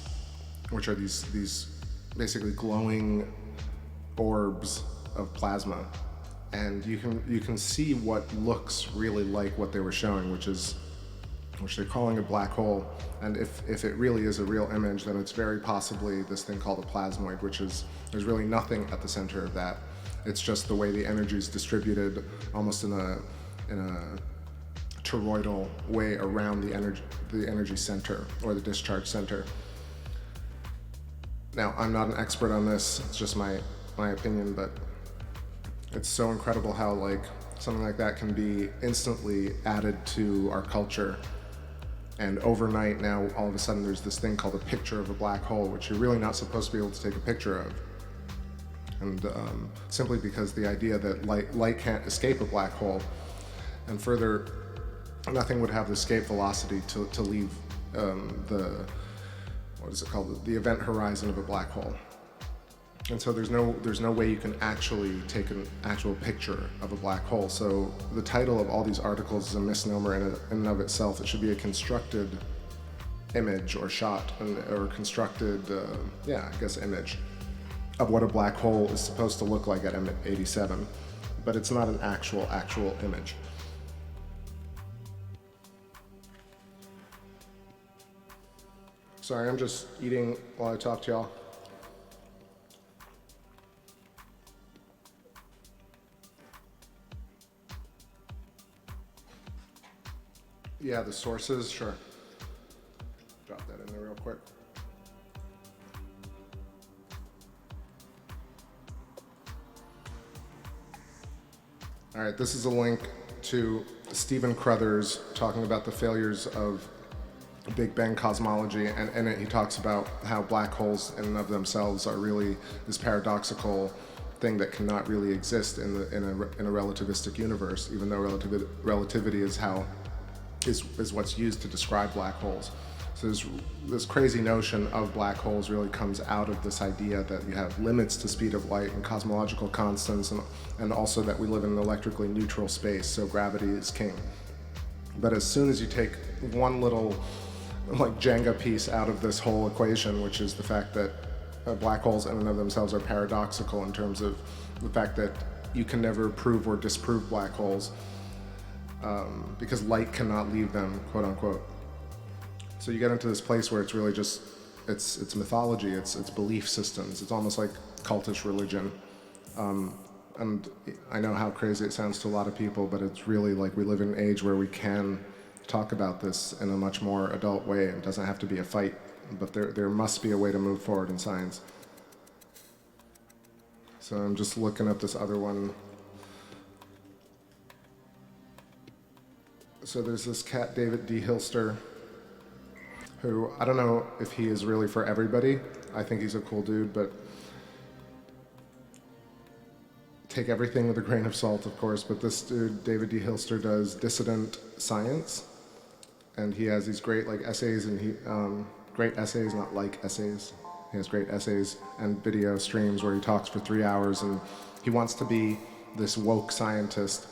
which are these basically glowing orbs of plasma. And you can see what looks really like what they were showing, which they're calling a black hole. And if it really is a real image, then it's very possibly this thing called a plasmoid, there's really nothing at the center of that. It's just the way the energy is distributed, almost in a toroidal way around the energy center or the discharge center. Now, I'm not an expert on this, it's just my opinion, but it's so incredible how like something like that can be instantly added to our culture. And overnight now, all of a sudden there's this thing called a picture of a black hole, which you're really not supposed to be able to take a picture of. And simply because the idea that light can't escape a black hole, and further, nothing would have the escape velocity to leave the event horizon of a black hole. And so there's no way you can actually take an actual picture of a black hole. So the title of all these articles is a misnomer in and of itself. It should be a constructed image or shot, or constructed, I guess, image of what a black hole is supposed to look like at M87. But it's not an actual image. Sorry, I'm just eating while I talk to y'all. Yeah, the sources, sure. Drop that in there real quick. All right, this is a link to Stephen Crothers talking about the failures of Big Bang cosmology, and in it he talks about how black holes in and of themselves are really this paradoxical thing that cannot really exist in a relativistic universe, even though relativity is what's used to describe black holes. So this crazy notion of black holes really comes out of this idea that you have limits to speed of light and cosmological constants, and also that we live in an electrically neutral space, so gravity is king. But as soon as you take one little like Jenga piece out of this whole equation, which is the fact that black holes in and of themselves are paradoxical in terms of the fact that you can never prove or disprove black holes, because light cannot leave them, quote unquote. So you get into this place where it's really just, it's mythology, it's belief systems, it's almost like cultish religion. And I know how crazy it sounds to a lot of people, but it's really like we live in an age where we can talk about this in a much more adult way. It doesn't have to be a fight, but there must be a way to move forward in science. So I'm just looking up this other one. So there's this cat, David D. Hilster, who I don't know if he is really for everybody. I think he's a cool dude, but take everything with a grain of salt, of course. But this dude, David D. Hilster, does dissident science, and he has these great essays, and great essays, not like essays. He has great essays and video streams where he talks for 3 hours, and he wants to be this woke scientist.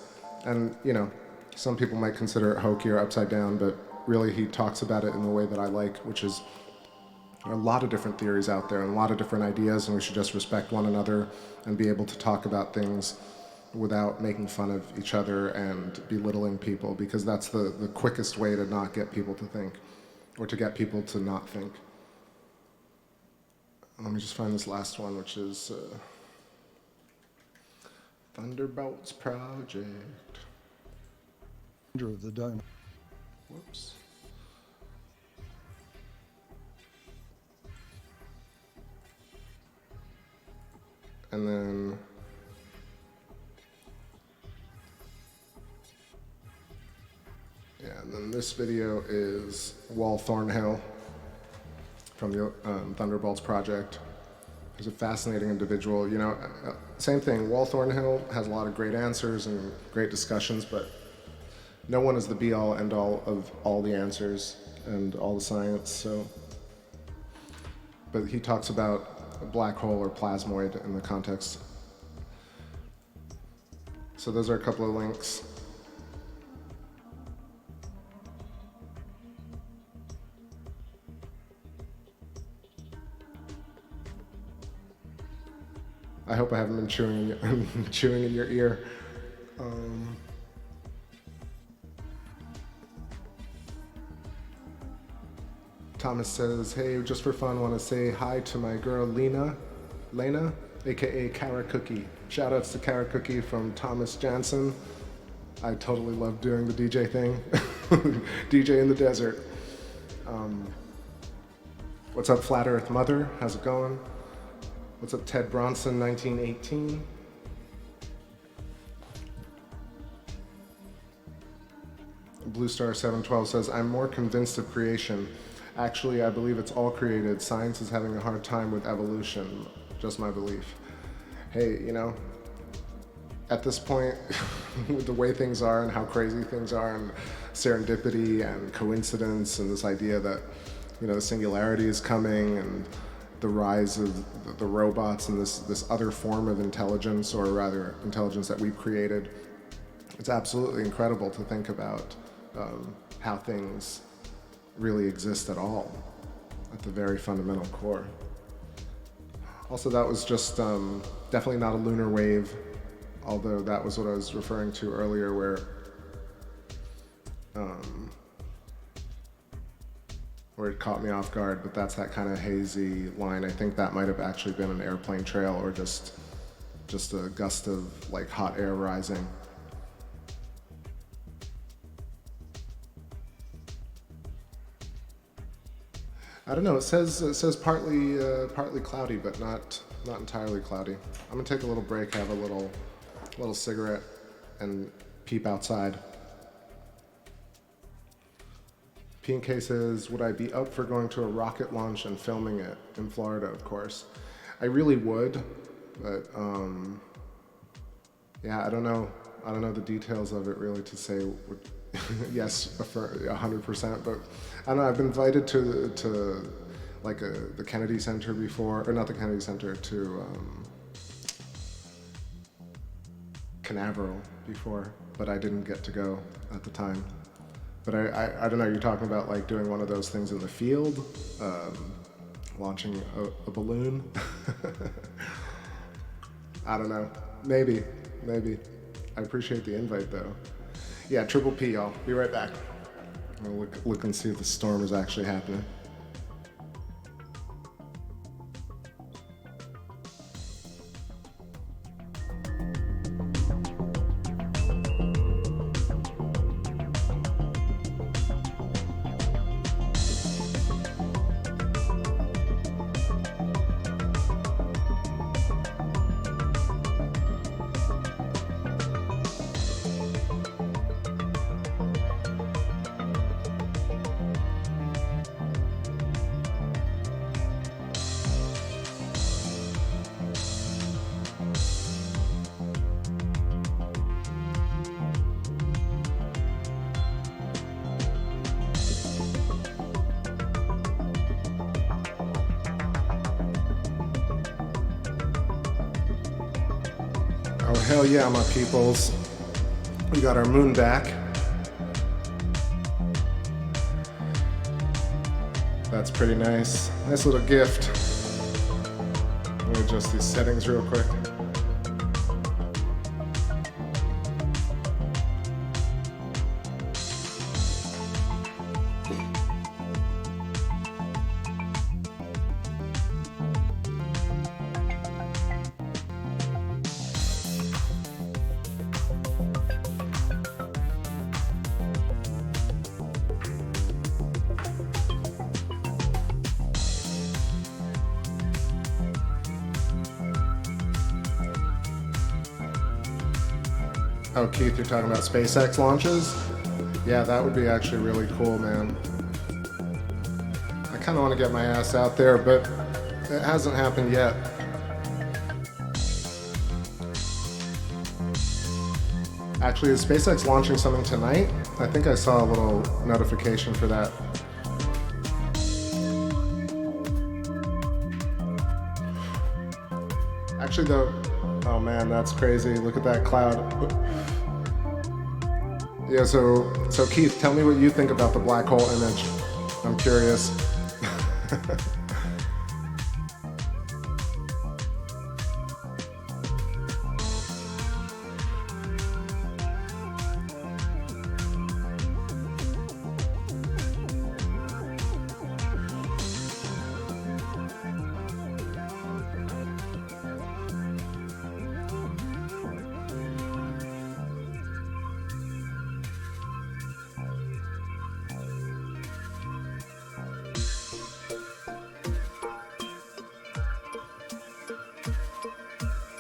And some people might consider it hokey or upside down, but really he talks about it in the way that I like, which is there are a lot of different theories out there and a lot of different ideas, and we should just respect one another and be able to talk about things without making fun of each other and belittling people, because that's the quickest way to not get people to think, or to get people to not think. Let me just find this last one, which is Thunderbolts Project. Of the dome. Whoops. And then and then this video is Wal Thornhill from the Thunderbolts Project. He's a fascinating individual. Same thing. Wal Thornhill has a lot of great answers and great discussions, but no one is the be-all, end-all of all the answers and all the science. So, but he talks about a black hole or plasmoid in the context. So those are a couple of links. I hope I haven't been chewing in your ear. Thomas says, hey, just for fun, want to say hi to my girl Lena, aka Kara Cookie. Shout outs to Kara Cookie from Thomas Jansen. I totally love doing the DJ thing. DJ in the desert. What's up, Flat Earth Mother? How's it going? What's up, Ted Bronson, 1918? Blue Star 712 says, I'm more convinced of creation. Actually, I believe it's all created. Science is having a hard time with evolution. Just my belief. Hey, at this point, with the way things are and how crazy things are, and serendipity and coincidence and this idea that, the singularity is coming, and the rise of the robots and this other form of intelligence, or rather intelligence that we've created. It's absolutely incredible to think about how things really exist at all, at the very fundamental core. Also, that was just definitely not a lunar wave, although that was what I was referring to earlier, where it caught me off guard, but that's that kind of hazy line. I think that might have actually been an airplane trail, or just a gust of like hot air rising. I don't know. It says partly cloudy, but not entirely cloudy. I'm gonna take a little break, have a little cigarette, and peep outside. P&K says, would I be up for going to a rocket launch and filming it in Florida? Of course, I really would, but yeah, I don't know the details of it really to say yes, 100%. But I don't know. I've been invited to like the Kennedy Center before, or not the Kennedy Center, to Canaveral before, but I didn't get to go at the time. But I don't know, you're talking about like doing one of those things in the field, launching a balloon? I don't know, maybe. I appreciate the invite though. Yeah, Triple P, y'all. Be right back. I'll look and see if the storm is actually happening. Oh, hell yeah, my peoples. We got our moon back. That's pretty nice. Nice little gift. Let me adjust these settings real quick. Oh, Keith, you're talking about SpaceX launches? Yeah, that would be actually really cool, man. I kind of want to get my ass out there, but it hasn't happened yet. Actually, is SpaceX launching something tonight? I think I saw a little notification for that. Actually, though, oh man, that's crazy. Look at that cloud. Yeah, so Keith, tell me what you think about the black hole image. I'm curious.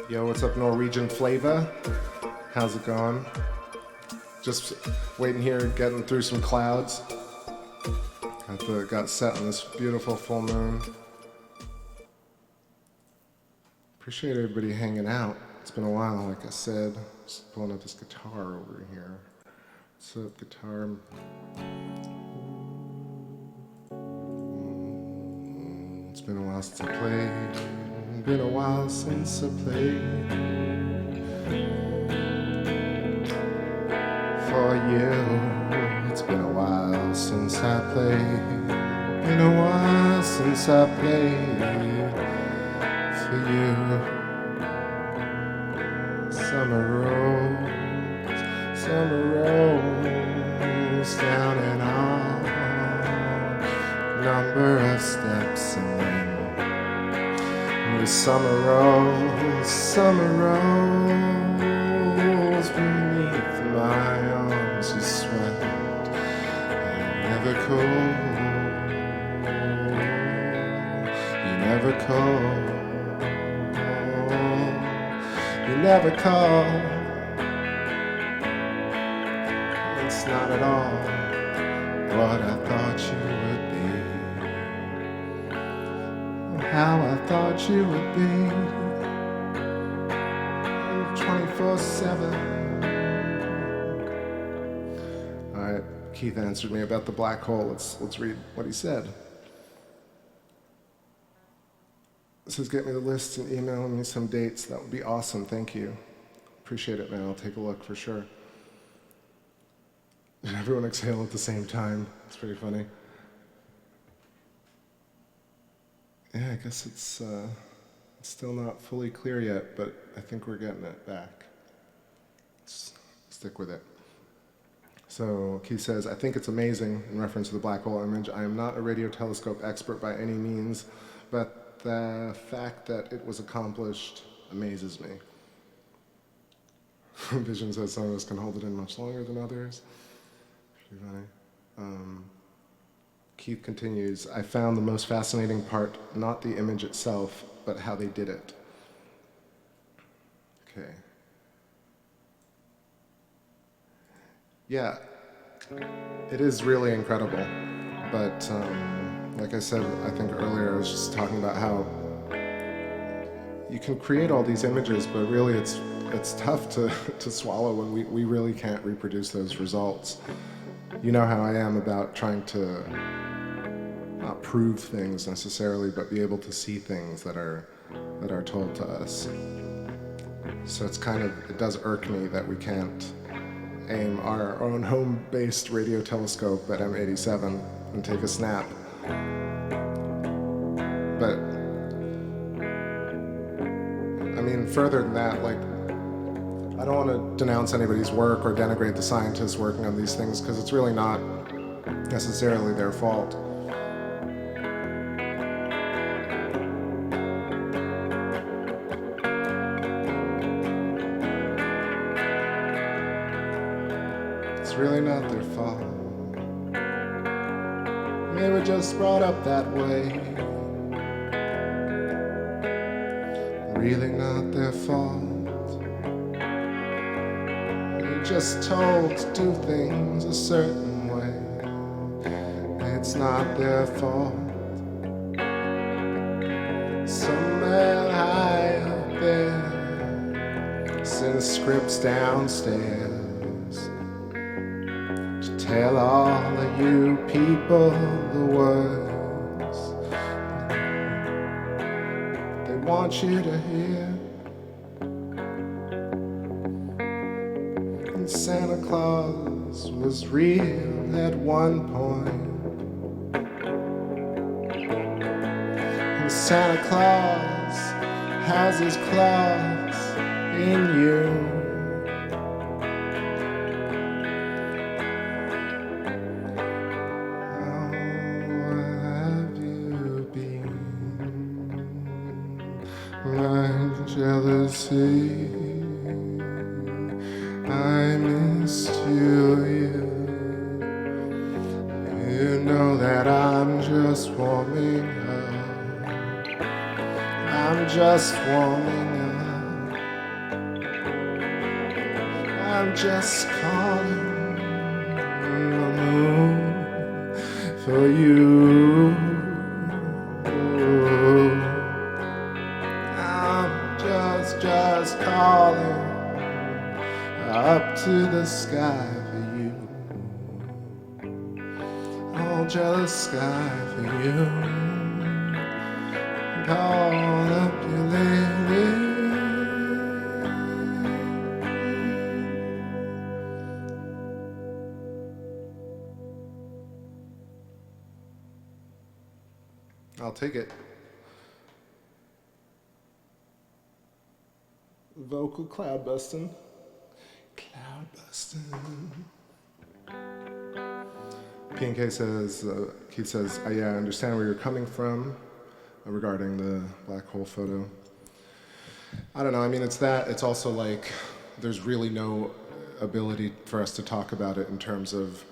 Yo, what's up, Norwegian Flava? How's it going? Just waiting here, getting through some clouds. Got set on this beautiful full moon. Appreciate everybody hanging out. It's been a while, like I said. Just pulling up this guitar over here. What's up, guitar? It's been a while since I played. Been a while since I played for you. It's been a while since I played. Been a while since I played for you. Summer rolls down and on. Number of steps and then the summer rolls beneath my arms. You sweat, never cold. You never call. You never call. It's not at all what I thought you would be. How I thought you would be. 24/7. All right, Keith answered me about the black hole. Let's read what he said. It says, get me the lists and email me some dates. That would be awesome. Thank you. Appreciate it, man. I'll take a look for sure. And everyone exhale at the same time. It's pretty funny. Yeah, I guess it's still not fully clear yet, but I think we're getting it back. Let's stick with it. So Keith says, I think it's amazing, in reference to the black hole image. I am not a radio telescope expert by any means, but the fact that it was accomplished amazes me. Vision says some of us can hold it in much longer than others. Pretty funny. Keith continues, I found the most fascinating part, not the image itself, but how they did it. Okay. Yeah, it is really incredible, but like I said, I think earlier, I was just talking about how you can create all these images, but really it's tough to swallow when we really can't reproduce those results. You know how I am about trying to not prove things necessarily, but be able to see things that are told to us. So it does irk me that we can't aim our own home-based radio telescope at M87 and take a snap. But I mean, further than that, like, I don't want to denounce anybody's work or denigrate the scientists working on these things, because it's really not necessarily their fault. It's really not their fault. They were just brought up that way. Really not their fault. They're just told to do things a certain way. It's not their fault. Somewhere high up there, send scripts downstairs to tell all of you people the words they want you to hear. And Santa Claus was real at one point. And Santa Claus has his claws in you. Jealousy, I missed you. You know that I'm just warming up. I'm just warming up. I'm just calling the moon for you. Just calling up to the sky for you. Oh, jealous sky for you. call up your lady. I'll take it. Vocal cloud busting. Cloud busting. P&K says, Keith says, yeah, I understand where you're coming from regarding the black hole photo. I don't know, I mean, it's that, it's also like, there's really no ability for us to talk about it in terms of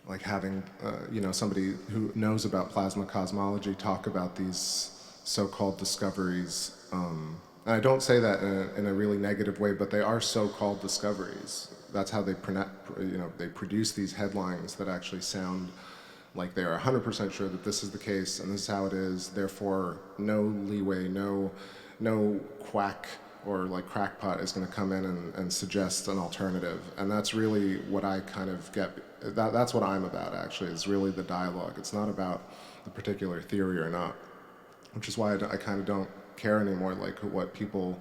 like having, you know, somebody who knows about plasma cosmology talk about these so-called discoveries. And I don't say that in a really negative way, but they are so-called discoveries. That's how they, you know, they produce these headlines that actually sound like they are 100% sure that this is the case and this is how it is. Therefore, no leeway, no quack or like crackpot is going to come in and suggest an alternative. And that's really what I kind of get. That's what I'm about, actually, is really the dialogue. It's not about the particular theory or not, which is why I kind of don't care anymore, like what people,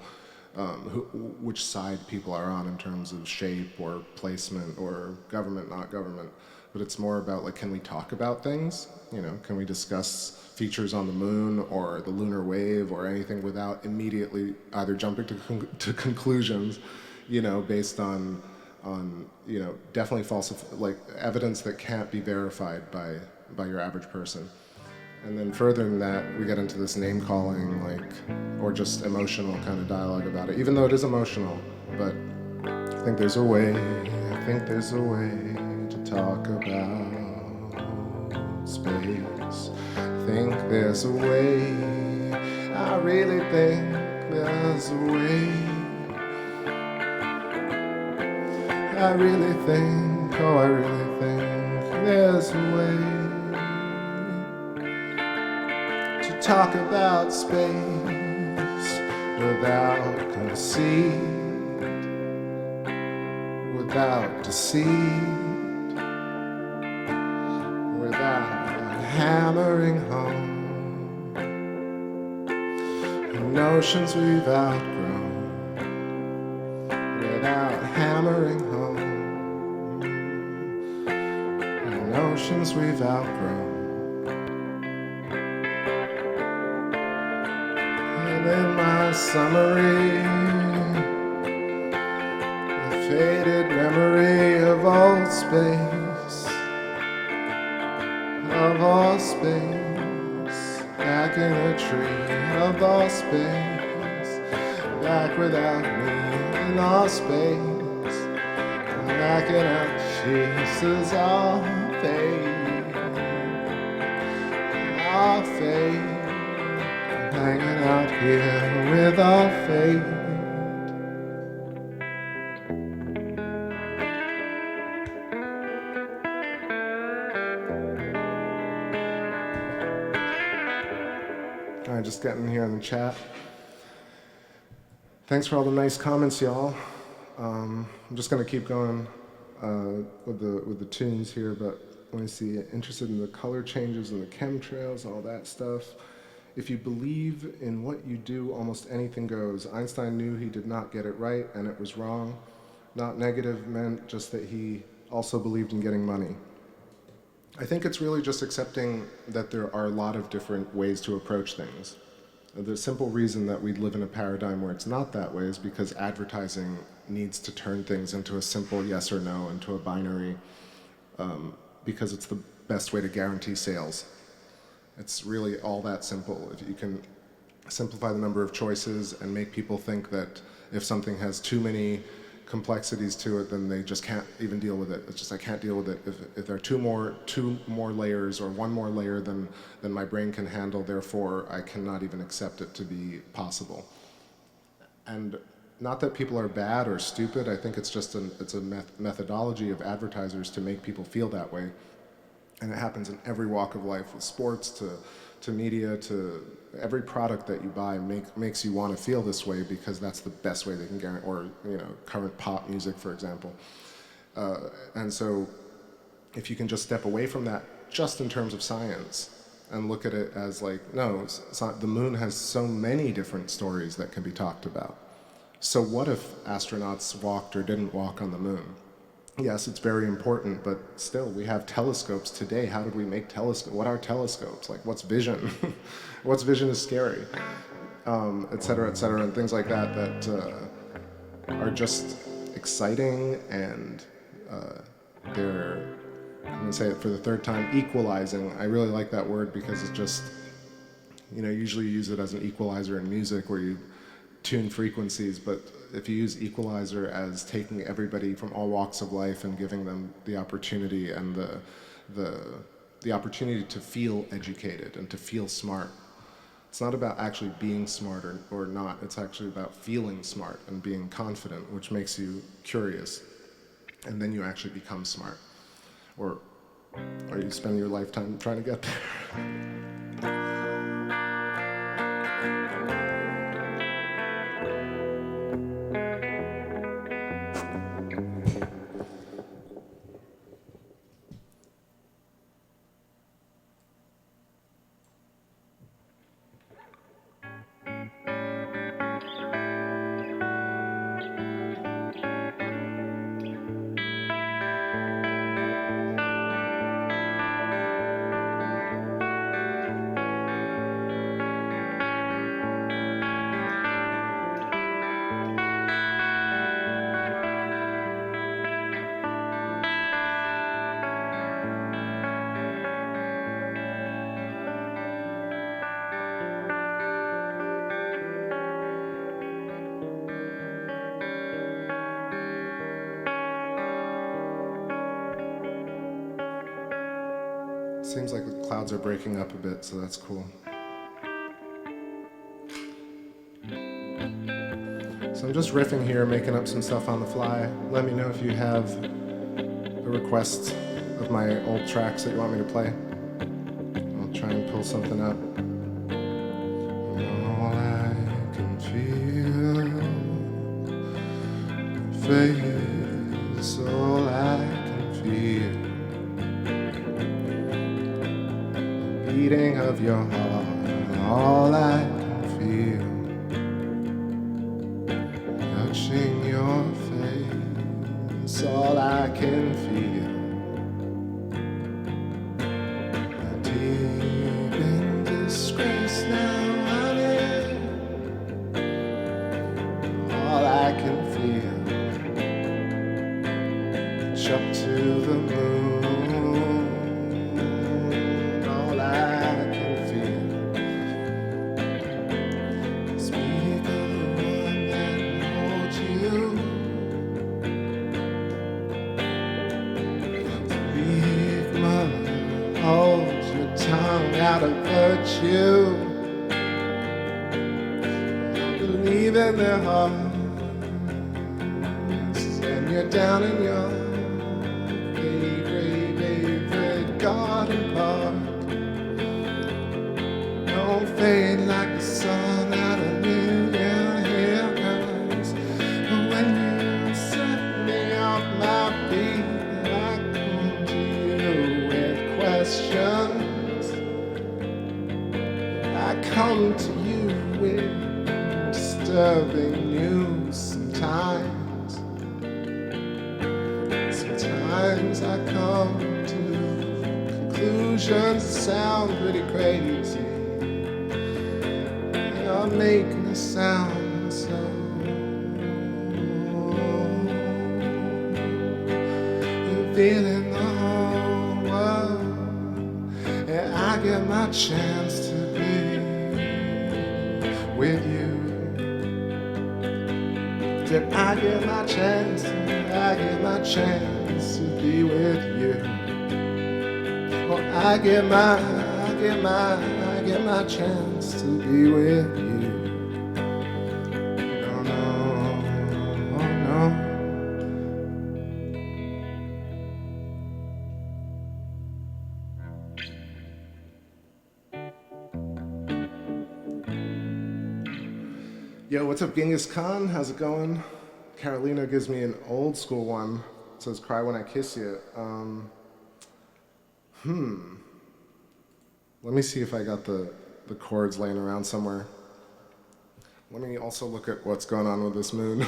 which side people are on in terms of shape or placement or government, not government. But it's more about, like, can we talk about things? You know, can we discuss features on the moon or the lunar wave or anything without immediately either jumping to conclusions, you know, based on you know, definitely like evidence that can't be verified by your average person. And then further than that, we get into this name calling, like, or just emotional kind of dialogue about it, even though it is emotional. But I think there's a way to talk about space. I think there's a way, I really think there's a way. I really think there's a way to talk about space without conceit, without deceit, without hammering home notions we've outgrown, without hammering home notions we've outgrown. And in my summary, the faded memory of all space, back in a tree, of all space, back without me, in all space, back in a Jesus, all fade, hanging out here with our fate. All right, just getting here in the chat. Thanks for all the nice comments, y'all. I'm just gonna keep going with the tunes here, but let me see. Interested in the color changes and the chemtrails, all that stuff. If you believe in what you do, almost anything goes. Einstein knew he did not get it right, and it was wrong. Not negative meant just that he also believed in getting money. I think it's really just accepting that there are a lot of different ways to approach things. The simple reason that we live in a paradigm where it's not that way is because advertising needs to turn things into a simple yes or no, into a binary, because it's the best way to guarantee sales. It's really all that simple. If you can simplify the number of choices and make people think that if something has too many complexities to it, then they just can't even deal with it. It's just, I can't deal with it. If there are two more layers or one more layer than my brain can handle, therefore I cannot even accept it to be possible. And not that people are bad or stupid, I think it's just it's a methodology of advertisers to make people feel that way. And it happens in every walk of life, with sports to media, to every product that you buy makes you want to feel this way because that's the best way they can guarantee, or current pop music, for example. And so if you can just step away from that, just in terms of science, and look at it as like, no, it's not, the moon has so many different stories that can be talked about. So what if astronauts walked or didn't walk on the moon? Yes, it's very important, but still, we have telescopes today. How did we make telescopes? What are telescopes? Like, what's vision? What's vision is scary, et cetera, and things like that are just exciting, and they're, I'm going to say it for the third time, equalizing. I really like that word because it's just, usually you use it as an equalizer in music where you tune frequencies, but if you use equalizer as taking everybody from all walks of life and giving them the opportunity and the opportunity to feel educated and to feel smart. It's not about actually being smart or not. It's actually about feeling smart and being confident, which makes you curious. And then you actually become smart. Or you spend your lifetime trying to get there. Seems like the clouds are breaking up a bit, so that's cool. So I'm just riffing here, making up some stuff on the fly. Let me know if you have a request of my old tracks that you want me to play. I'll try and pull something up. All I can feel, face, all I can feel. Beating of your heart, all I can feel. Touching your face, all I can feel. Deep in disgrace now, honey. All I can feel. Reach up to the moon. Out of virtue, believe in their hearts, and you're down in your favorite garden park. Don't fade like the sun out of New Year. Here comes when you set me off my feet. I come to you with questions. Come to you with disturbing news sometimes. Sometimes I come to conclusions that sound pretty crazy. You're making a sound so. You're feeling the whole world, and I get my chance to with you. Did I get my chance? I get my chance to be with you. Well, I get my chance to be with you. No, no, oh no. Yo, what's up, Genghis Khan? How's it going? Carolina gives me an old school one. It says, "Cry when I kiss you." Let me see if I got the chords laying around somewhere. Let me also look at what's going on with this moon.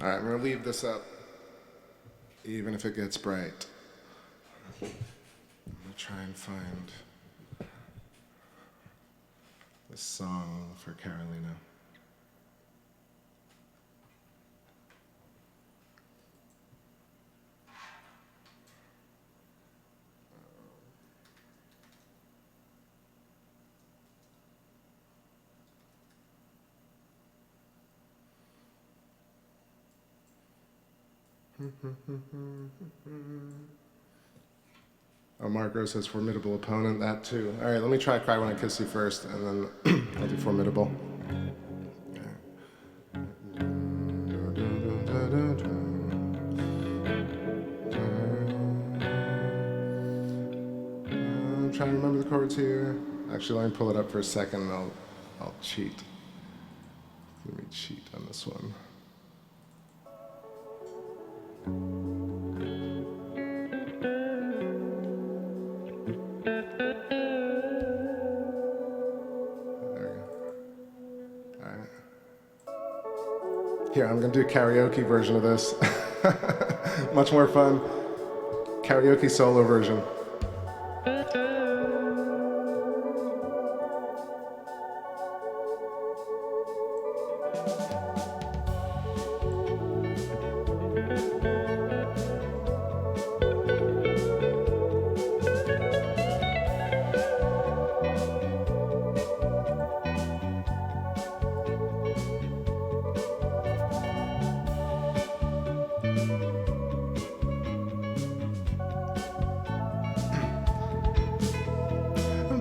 All right, I'm going to leave this up, even if it gets bright. I'm going to try and find this song for Carolina. Oh, Margot says formidable opponent, that too. All right, let me try Cry When I Kiss You first, and then I'll do formidable. I'm trying to remember the chords here. Actually, let me pull it up for a second, and I'll cheat. Let me cheat on this one. Here, I'm going to do a karaoke version of this. Much more fun. Karaoke solo version.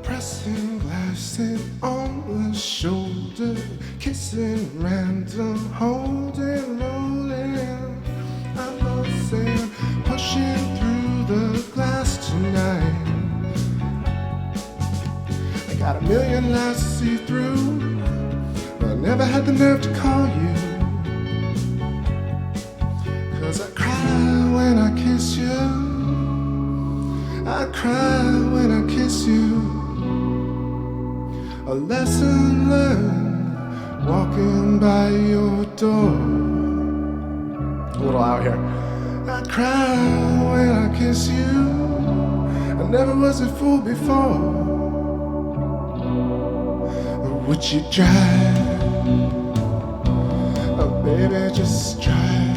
Pressing glasses on the shoulder, kissing random, holding, rolling. I'm buzzing, pushing through the glass tonight. I got a million lights to see through, but I never had the nerve to call you. 'Cause I cry when I kiss you, I cry when I kiss you. A lesson learned walking by your door. A little out here. I cry when I kiss you. I never was a fool before. Or would you try? Oh baby, just try.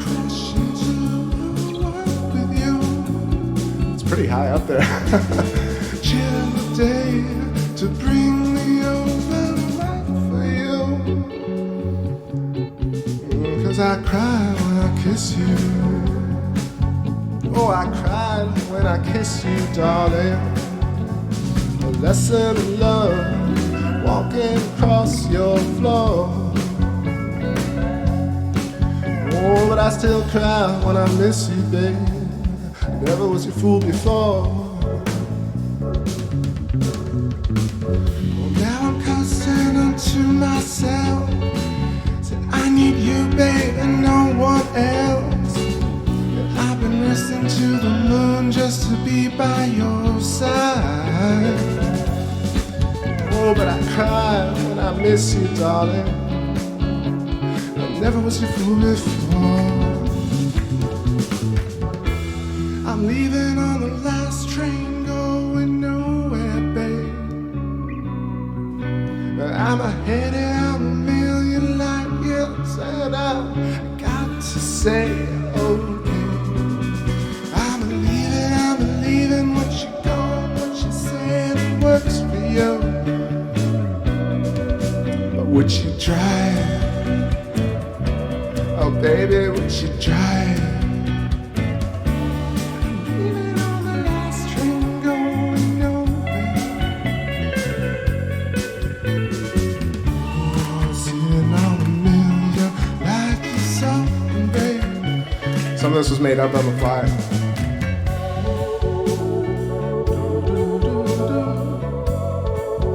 Crash into the world with you. It's pretty high up there. Chill the day to bring me over right for you. 'Cause I cry when I kiss you. Oh, I cried when I kiss you, darling. A lesson in love, walking across your floor. Oh, but I still cry when I miss you, babe. Never was your fool before. Well, now I'm cussing unto myself. Said I need you, babe, and no one else. And I've been listening to the moon just to be by your side. Oh, but I cry when I miss you, darling. I never was your fool before. I'm leaving on the last train, going nowhere, babe. But I'm headed out a million light years, and I got to say, okay. I'm leaving, what you gone, what you said, it works for you. But would you try? Oh, baby, would you try? Some of this was made up on the fly.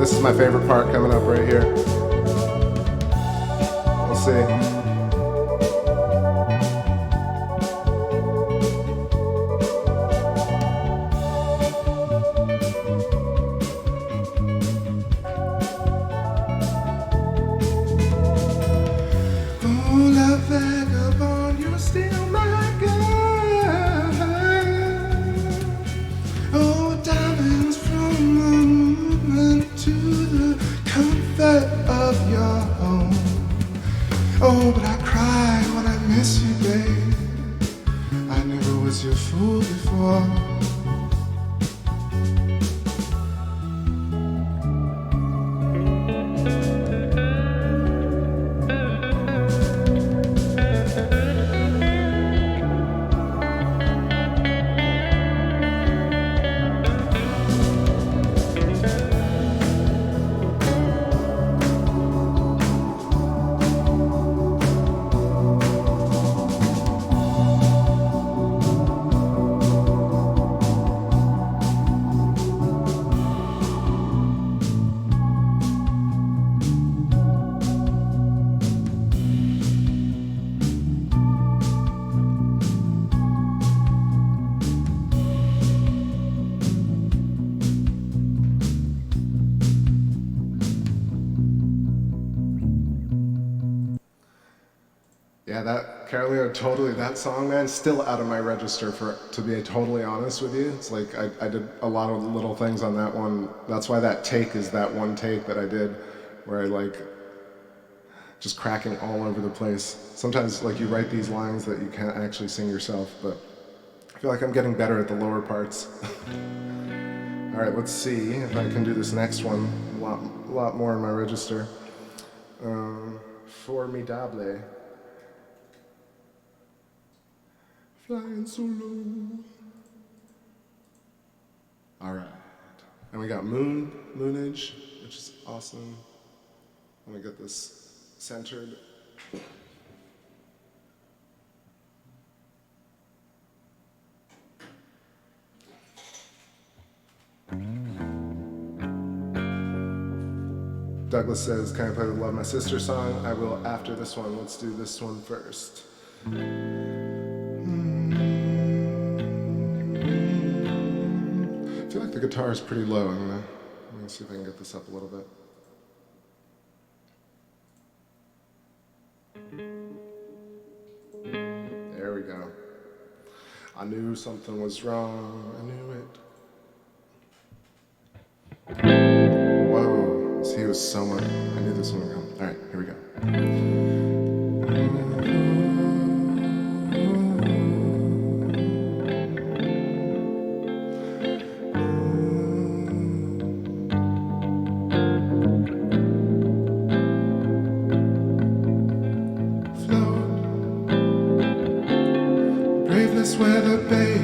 This is my favorite part coming up right here. We'll see. Yeah, that Carolina, totally. That song, man, still out of my register. To be totally honest with you, it's like I did a lot of little things on that one. That's why that take is that one take that I did, where I like just cracking all over the place. Sometimes like you write these lines that you can't actually sing yourself, but I feel like I'm getting better at the lower parts. All right, let's see if I can do this next one. A lot more in my register. Formidable. Flying so low. All right. And we got Moonage, which is awesome. Let me get this centered. Douglas says, can I play the Love My Sister song? I will after this one. Let's do this one first. I feel like the guitar is pretty low. I'm gonna see if I can get this up a little bit. There we go. I knew something was wrong. I knew it. Whoa. See, it was so much. I knew this one would come. All right, here we go. Weather, baby,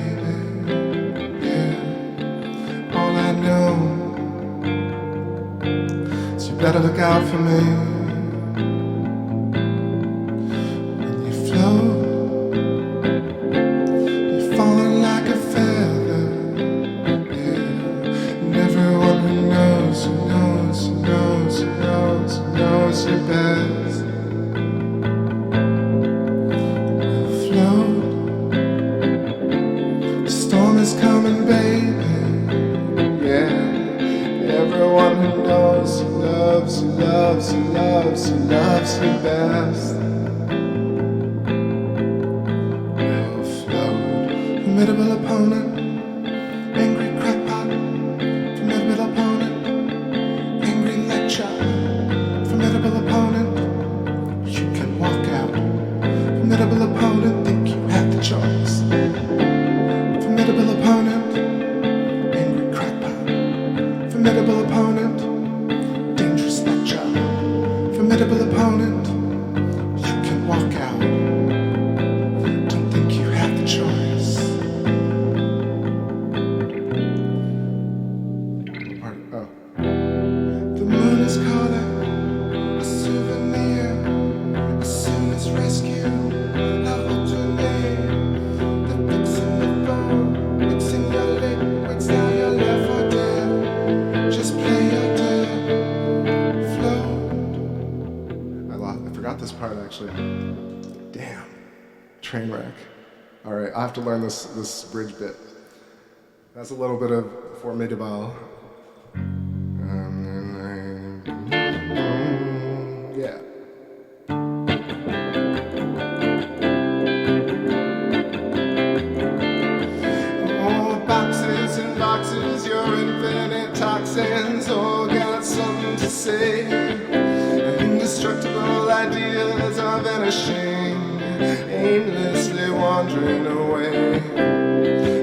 yeah, all I know is you better look out for me. When you float, you're falling like a feather, yeah, and everyone who knows, who knows, who knows, who knows, who knows you best will float. Is coming, baby, yeah. Everyone who knows, who loves, who loves, who loves, who loves you best will float. Formidable opponent, angry crackpot. Formidable opponent, angry lecture. Formidable opponent, you can walk out. Formidable opponent, think you have the choice. Formidable opponent, angry crackpot. Formidable opponent, dangerous lecture. Formidable opponent, you can walk out. Don't think you have the choice. Oh. The moon is calling, a souvenir. As soon as rescue, la retournée. The fix in the phone. Mixing your liquids, now you're left for dead. Just play your dead. forgot this part actually. Damn. Train wreck. All right, I have to learn this bridge bit. That's a little bit of formidable. Yeah. Oh, boxes and boxes, your infinite toxins, all got something to say. Indestructible ideas are vanishing, aimlessly wandering away.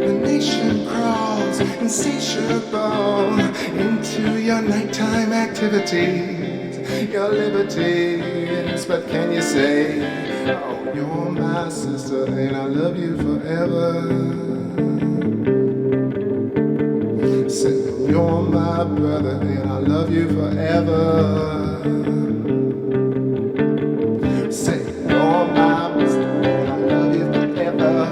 The nation crawls insatiable into your nighttime activities, your liberties. But can you say, oh, you're my sister and I love you forever? Say, you're my brother and I love you forever. Say, you're my sister and I love you forever.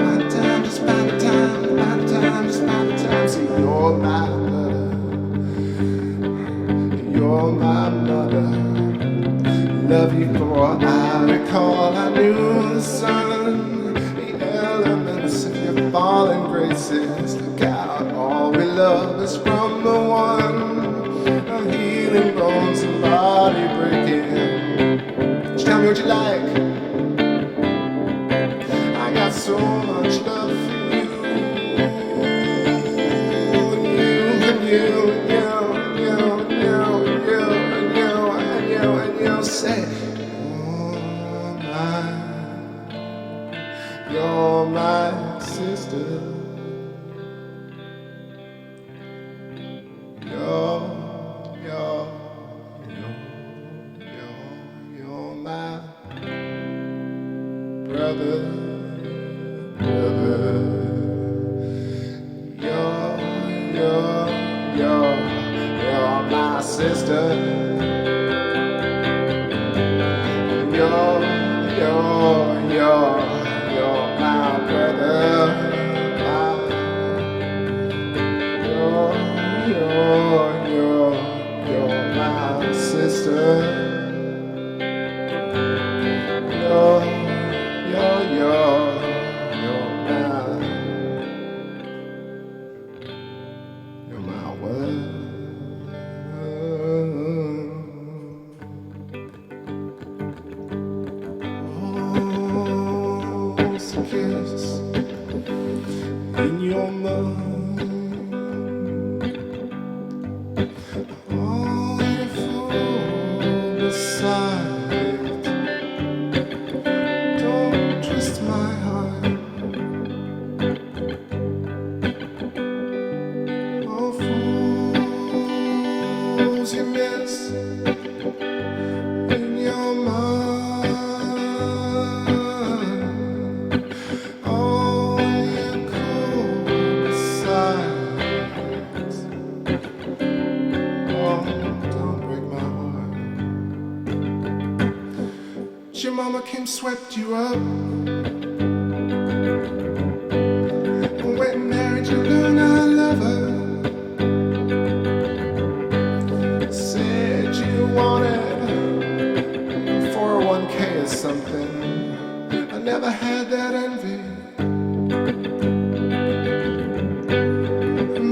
One time, just find the time, find the time, just find the time. Say, you're my brother, you're my mother. Love you for I recall I knew the sun, the elements of your fallen graces. Look out, all we love is from the one, a healing bones and body breaking. Just tell me what you like. I got so much love for you, and you, and you, and you, and you, and you, and you, and you, and you, say, you're my sister. You're my brother. You're my sister. You're my brother. You're my sister. You're my world. Kiss in your mouth, all your full beside. Don't twist my heart. Oh, fools you miss in your mind. Your mama came, swept you up, and went and married your Lunar lover. Said you wanted a 401k or something. I never had that envy,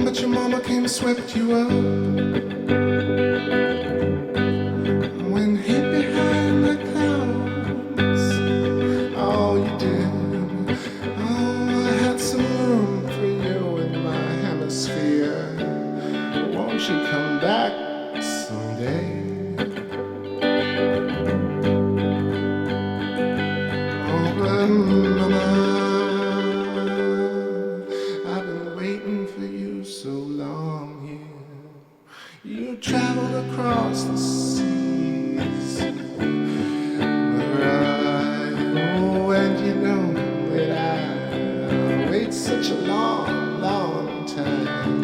but your mama came, swept you up. When hid behind the clouds, oh, you did. Oh, I had some room for you in my hemisphere. Won't you come back someday? Oh, but mama, I've been waiting for you so long here. You traveled across the seas. And you know that I wait such a long, long time.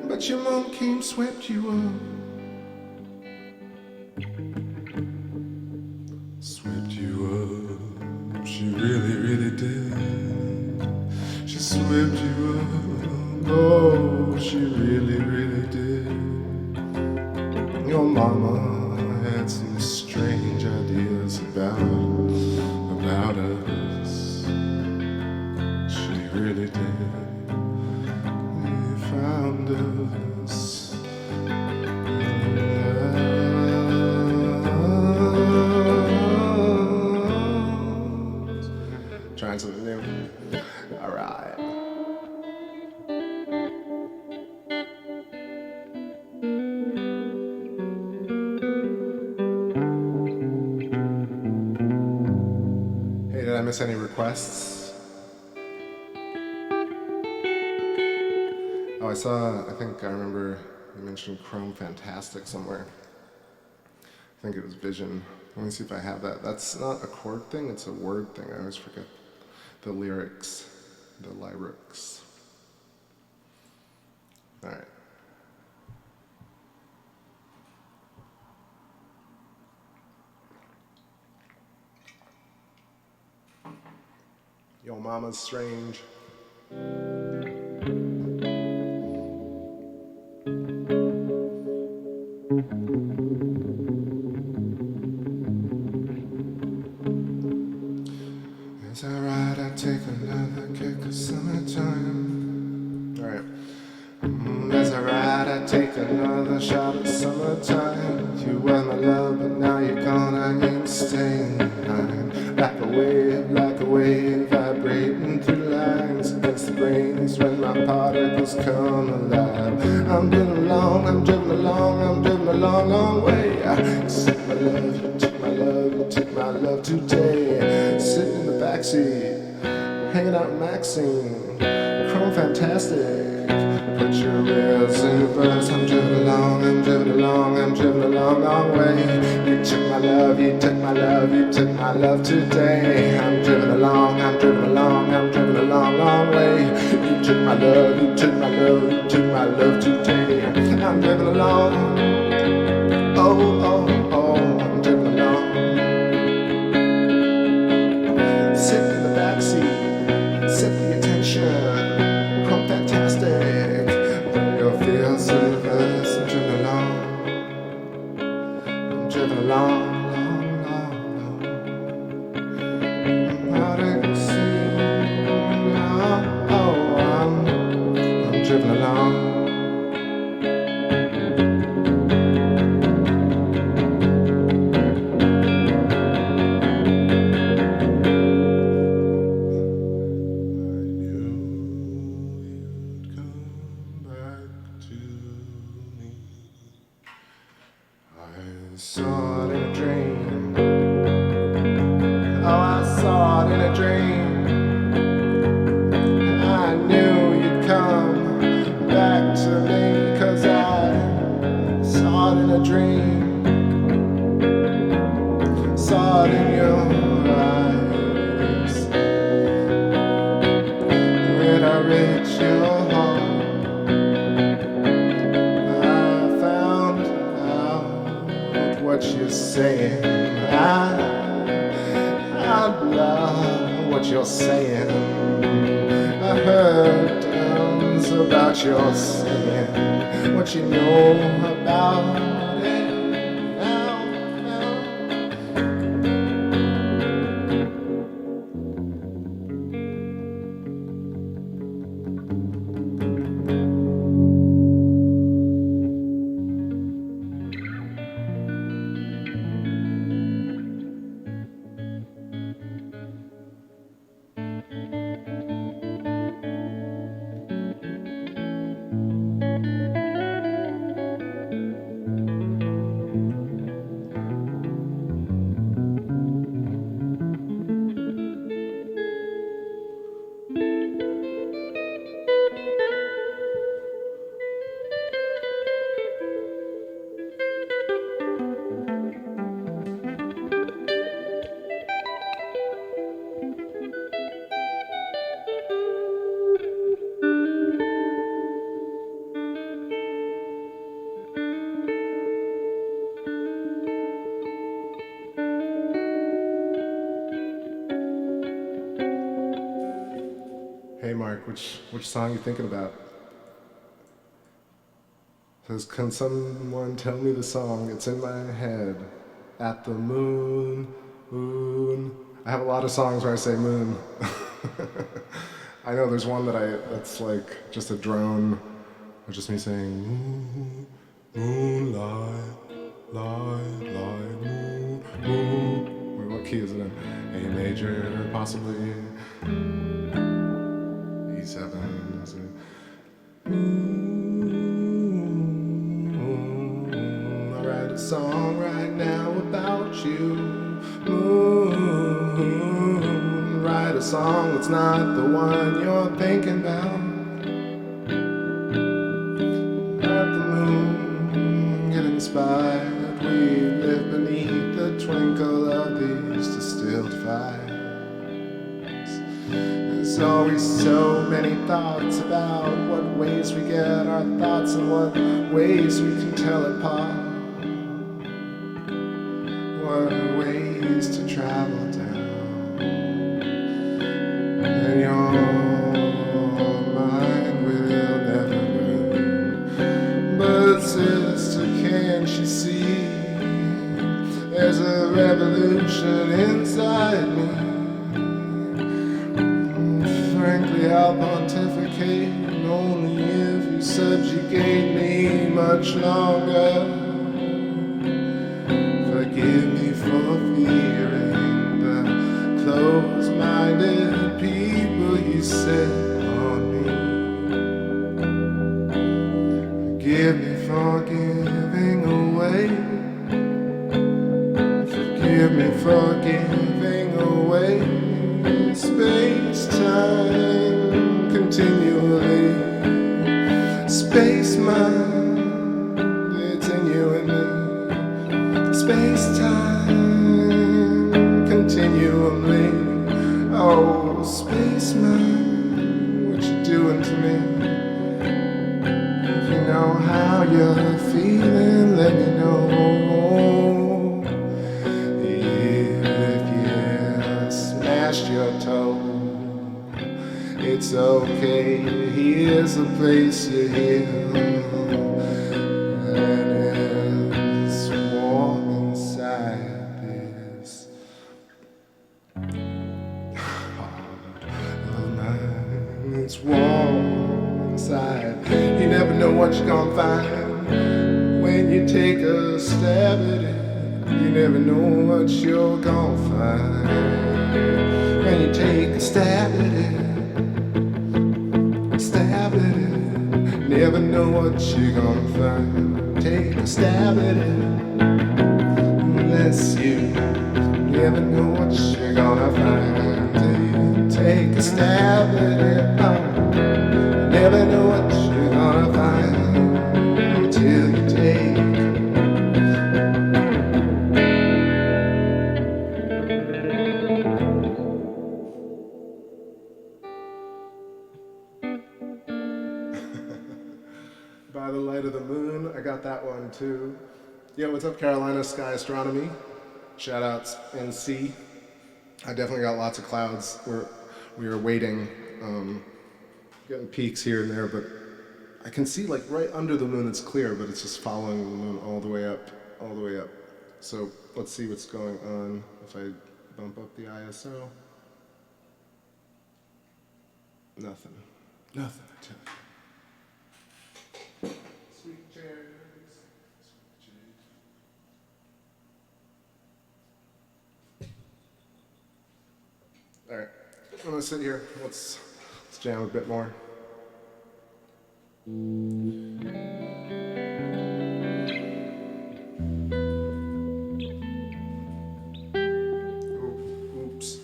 But your mom came, swept you up. Swept you up, she really, really did. She swept you up, oh, she really, really did. miss any requests? Oh, I think I remember you mentioned Chrome Fantastic somewhere. I think it was Vision. Let me see if I have that. That's not a chord thing, it's a word thing. I always forget the lyrics, the lyrics. All right. Yo mama's strange. Is that right? I take another kick of summertime. All right. Is that right? I take another shot of summertime. You were my love, but now you're gone. I ain't staying behind. Like a wave, vibrating through lines against the brains when my particles come alive. I'm driven along, I'm driven along, I'm driven a long, long way. You took my love, you took my love, you took my love today. Sitting in the backseat, hanging out with Maxine, Chrome Fantastic. Put your wheels in reverse. I'm driven along, I'm driven along, I'm driven a long, long way. You took my love, you took my love, you took my love today. I'm driven along, I'm driven along, I'm driven a long, long way. You took my love, you took my love, you took my love today. I'm driven along, oh, oh, oh, I'm driven along. Sit in the backseat, set the attention, Chrome Fantastic. Feels in reverse, I'm driven along. I'm driven along, long, long, long. I'm out of the sea, I'm driven along. Saw it in a dream. Oh, I saw it in a dream. I knew you'd come back to me, 'cause I saw it in a dream. Saw it in your eyes. When I reached your heart, what you're saying, I love what you're saying. I heard tales about your saying, what you know about it now. Hey Mark, which song you thinking about? Says, can someone tell me the song? It's in my head. At the moon, moon. I have a lot of songs where I say moon. I know there's one that's like just a drone, or just me saying moon, moonlight, light, light, moon, moon. Wait, what key is it in? A major, possibly. E7. Is it? I write a song right now about you. Moon, song that's not the one you're thinking about. At the moon, get inspired. We live beneath the twinkle of these distilled fires. There's always so many thoughts about what ways we get our thoughts and what ways we can tell apart. What ways to travel down. And your mind will never learn. But sister, can't you see? There's a revolution inside me. Frankly, I'll pontificate only if you subjugate me much longer. Forgive me for fearing the closed-minded people you set on me. Forgive me for giving away. Forgive me for giving away. Space-time continually. Space-mind, it's in you and me. Space-time continually. Oh, space-mind, what you doing to me? If you know how you're feeling, let me know. Your toe. It's okay, here's a place you heal, and it's warm inside this heart of mine. It's warm inside. You never know what you're gonna find when you take a stab at it. You never know what you're gonna find. When you take a stab at it, stab at it, never know what you're gonna find. Take a stab at it, unless you never know what you're gonna find. Take a stab at it, never know what you're gonna find until you take. By the light of the moon, I got that one too. Yo, what's up, Carolina Sky Astronomy? Shout outs NC. I definitely got lots of clouds. We were waiting, getting peaks here and there, but I can see like right under the moon it's clear, but it's just following the moon all the way up, all the way up. So let's see what's going on if I bump up the ISO. Nothing. Nothing, I tell you. Sweet chairs. Sweet chairs. All right, I'm gonna sit here. Let's jam a bit more. Oops.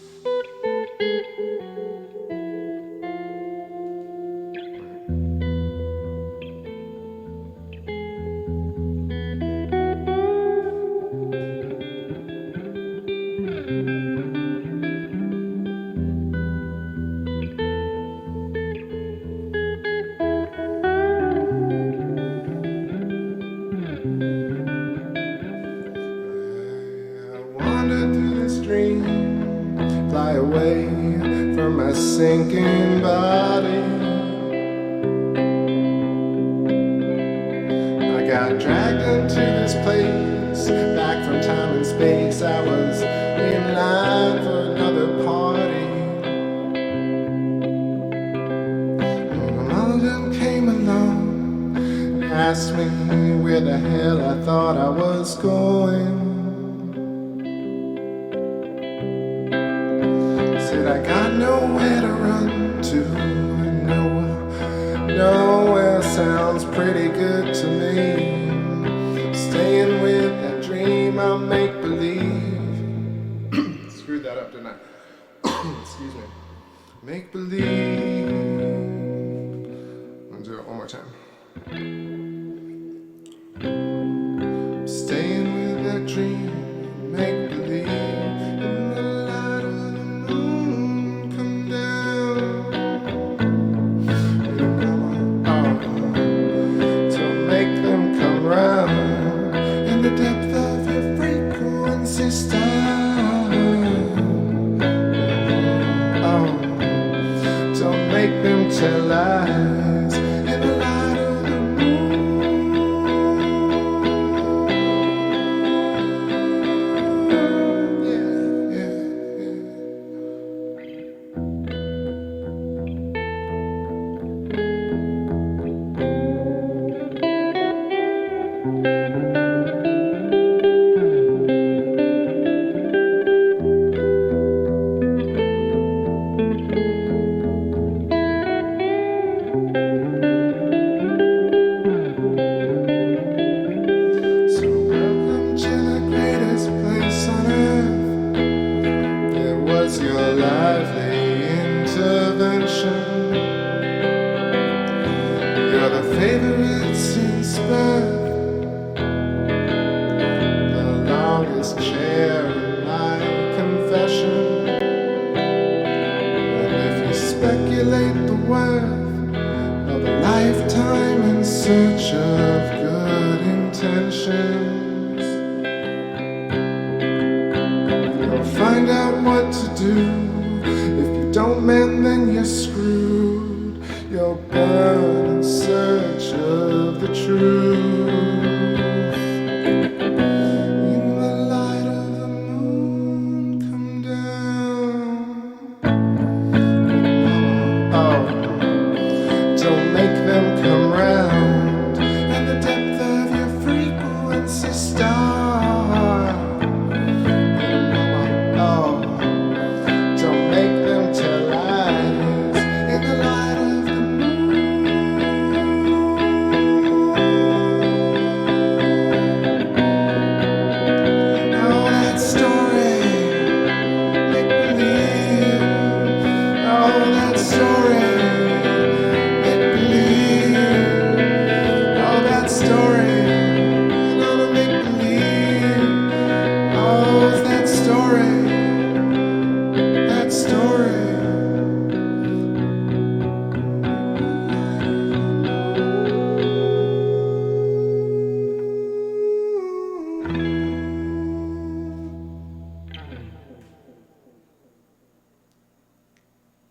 Sinking body, I got dragged into this place, back from time and space. I was in line for another party. And my mother came along and asked me where the hell I thought I was going. Said I got nowhere to run to, nowhere sounds pretty good to me. Staying with that dream I make believe. Screwed that up, didn't I? Excuse me. make believe. I'm gonna do it one more time. Staying with that dream, make believe. In the light of the moon, come down. Don't make them come round. In the depth of your frequency star. Don't make them tell lies. In the light of the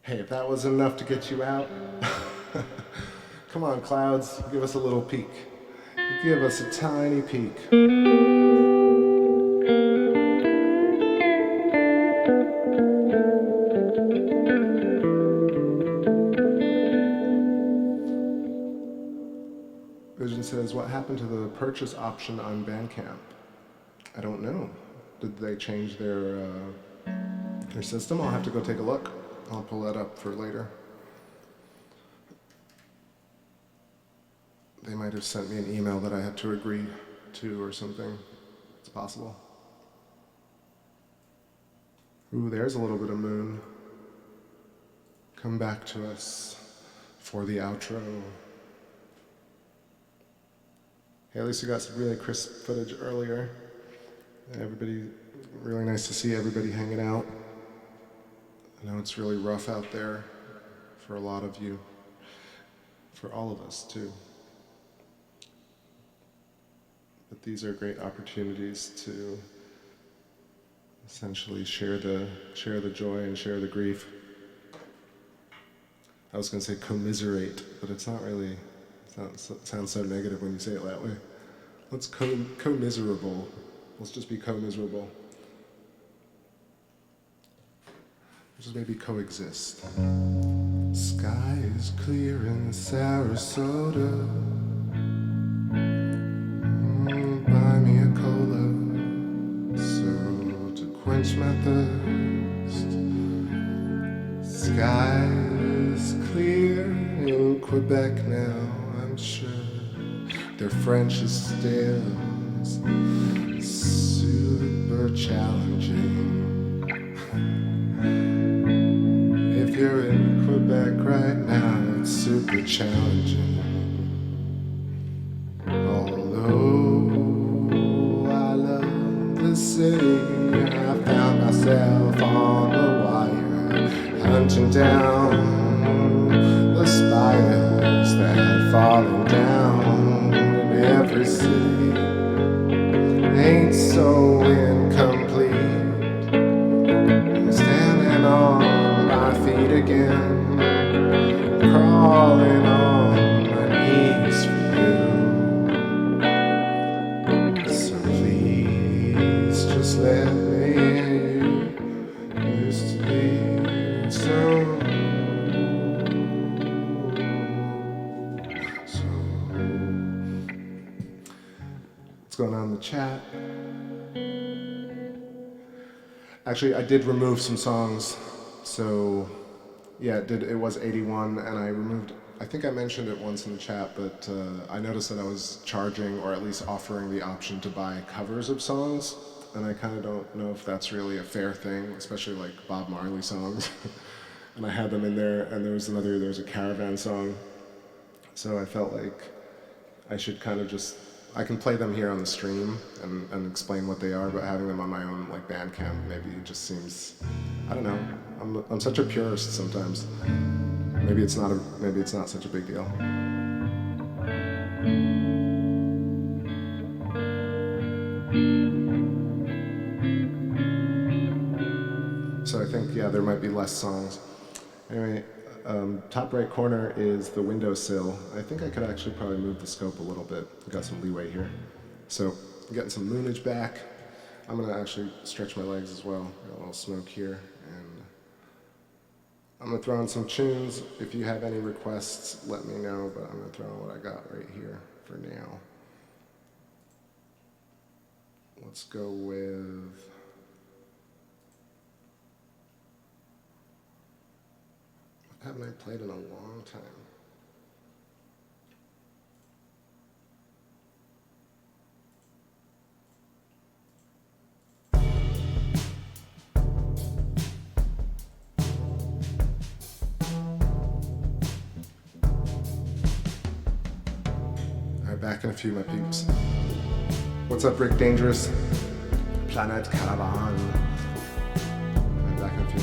Hey, if that was enough to get you out, come on, clouds, give us a little peek. Give us a tiny peek. Vision says, what happened to the purchase option on Bandcamp? I don't know. Did they change their system? I'll have to go take a look. I'll pull that up for later. They might have sent me an email that I had to agree to or something. It's possible. Ooh, there's a little bit of moon. Come back to us for the outro. Hey, at least we got some really crisp footage earlier. Everybody, really nice to see everybody hanging out. I know it's really rough out there for a lot of you, for all of us too. But these are great opportunities to essentially share the joy and share the grief. I was going to say commiserate, but it's not really. It sounds so negative when you say it that way. Let's co-miserable. Let's just be co-miserable. Just maybe coexist. Sky is clear in Sarasota. Buy me a cola, so to quench my thirst. Sky is clear in Quebec now, I'm sure. Their French is still super challenging. If you're in super challenging. Although I love the city, I found myself on the wire, hunting down the spires that had fallen down in every city. Ain't so incomplete. I'm standing on my feet again, crawling on my knees for you. So please just let me in. You used to be so what's going on in the chat? Actually, I did remove some songs, so yeah, it was 81, and I removed, I think I mentioned it once in the chat, but I noticed that I was charging, or at least offering the option to buy covers of songs, and I kind of don't know if that's really a fair thing, especially like Bob Marley songs. And I had them in there, and there was a Caravan song, so I felt like I should kind of just, I can play them here on the stream and explain what they are, but having them on my own like Bandcamp maybe it just seems, I don't know. I'm such a purist sometimes. Maybe it's not such a big deal. So I think there might be less songs. Anyway. Top right corner is the windowsill. I think I could actually probably move the scope a little bit. I've got some leeway here. So I'm getting some moonage back. I'm gonna actually stretch my legs as well. Got a little smoke here. And I'm gonna throw in some tunes. If you have any requests, let me know, but I'm gonna throw in what I got right here for now. Let's go with, haven't I played in a long time? All right, back in a few, my peeps. What's up, Rick Dangerous? Planet Caravan. I'm back in a few.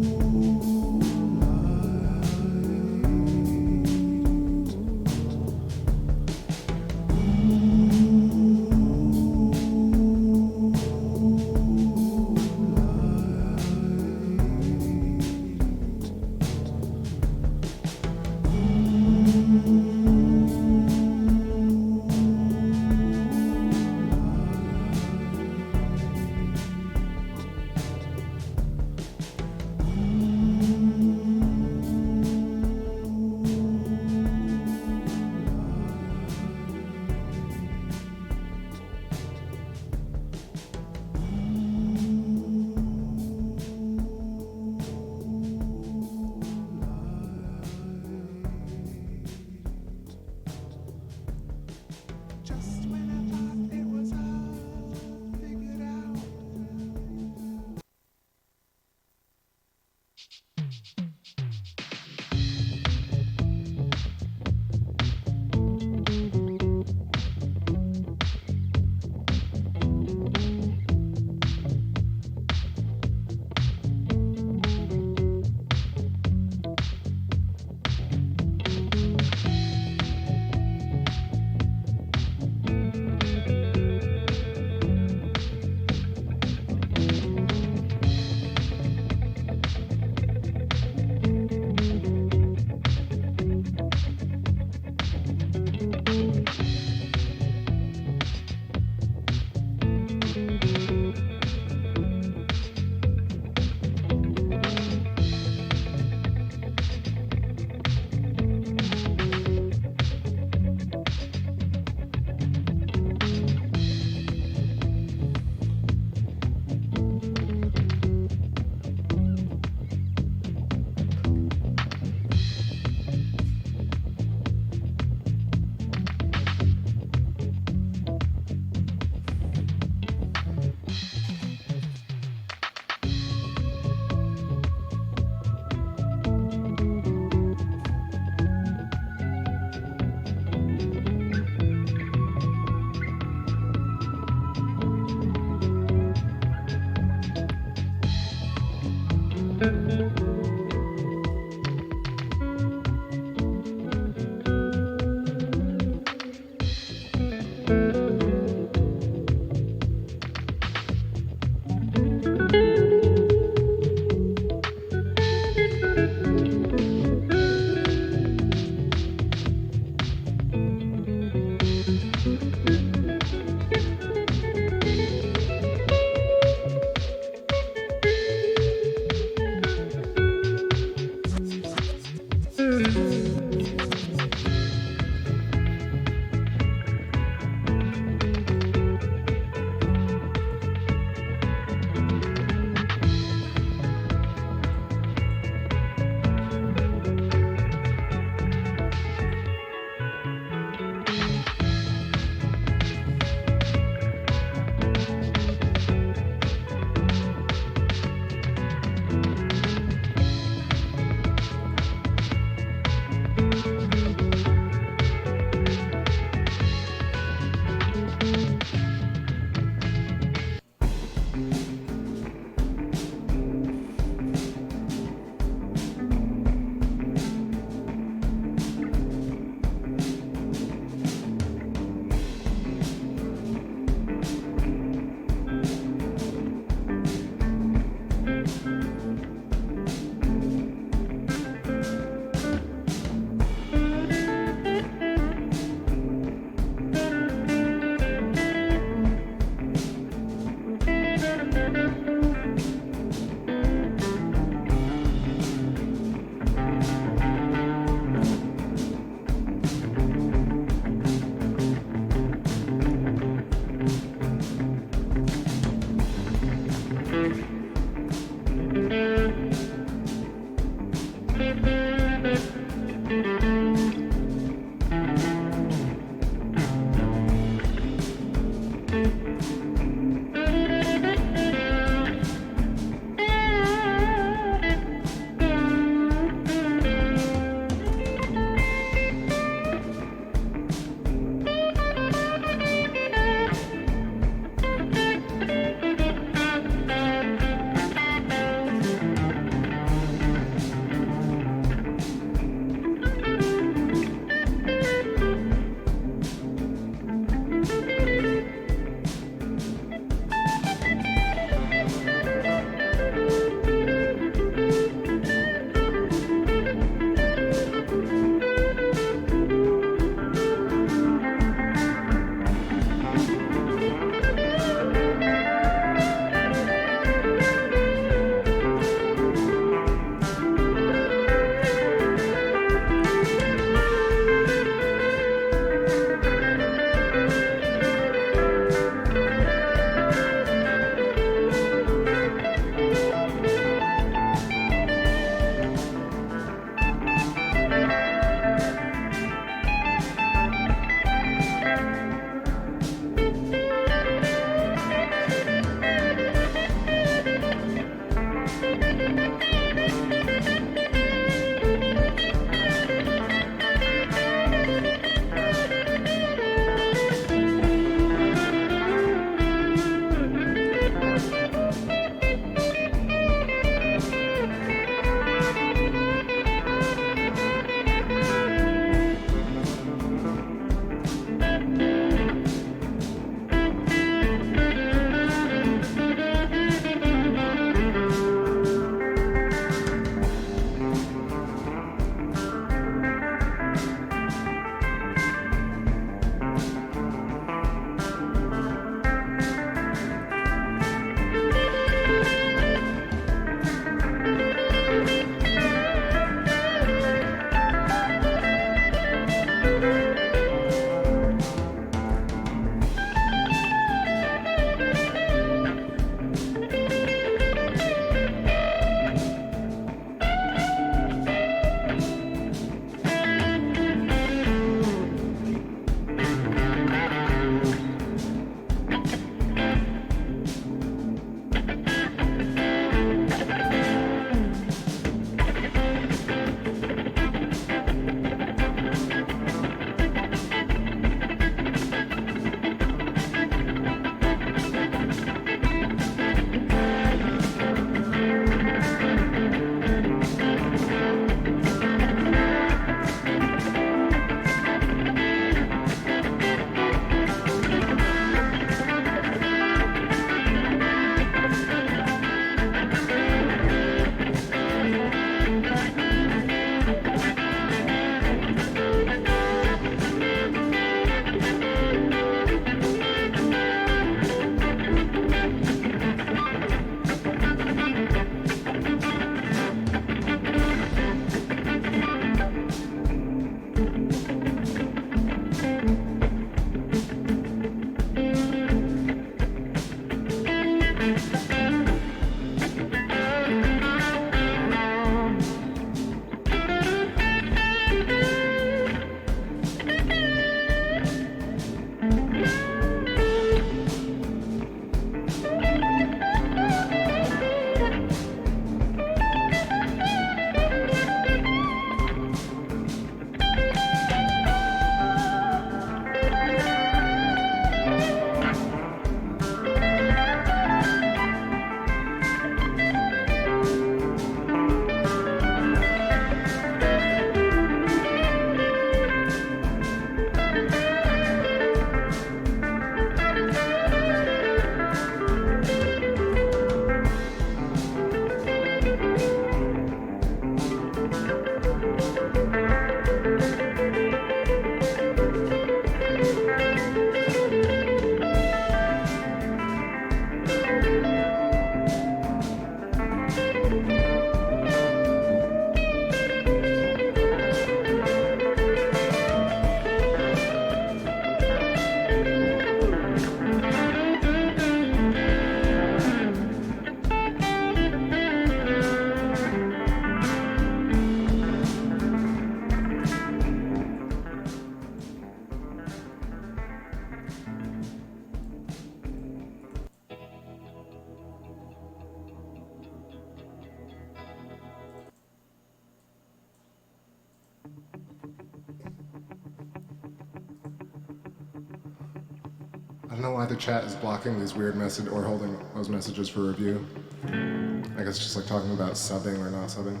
I don't know why the chat is blocking these weird messages or holding those messages for review. I guess just like talking about subbing or not subbing.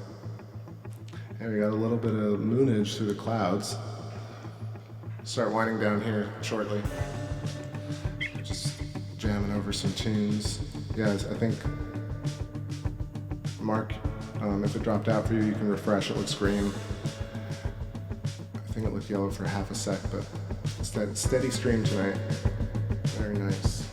And we got a little bit of moonage through the clouds. Start winding down here shortly. Just jamming over some tunes. Guys, I think, Mark, if it dropped out for you, you can refresh. It looks green. I think it looked yellow for half a sec, but it's that steady stream tonight. Very nice.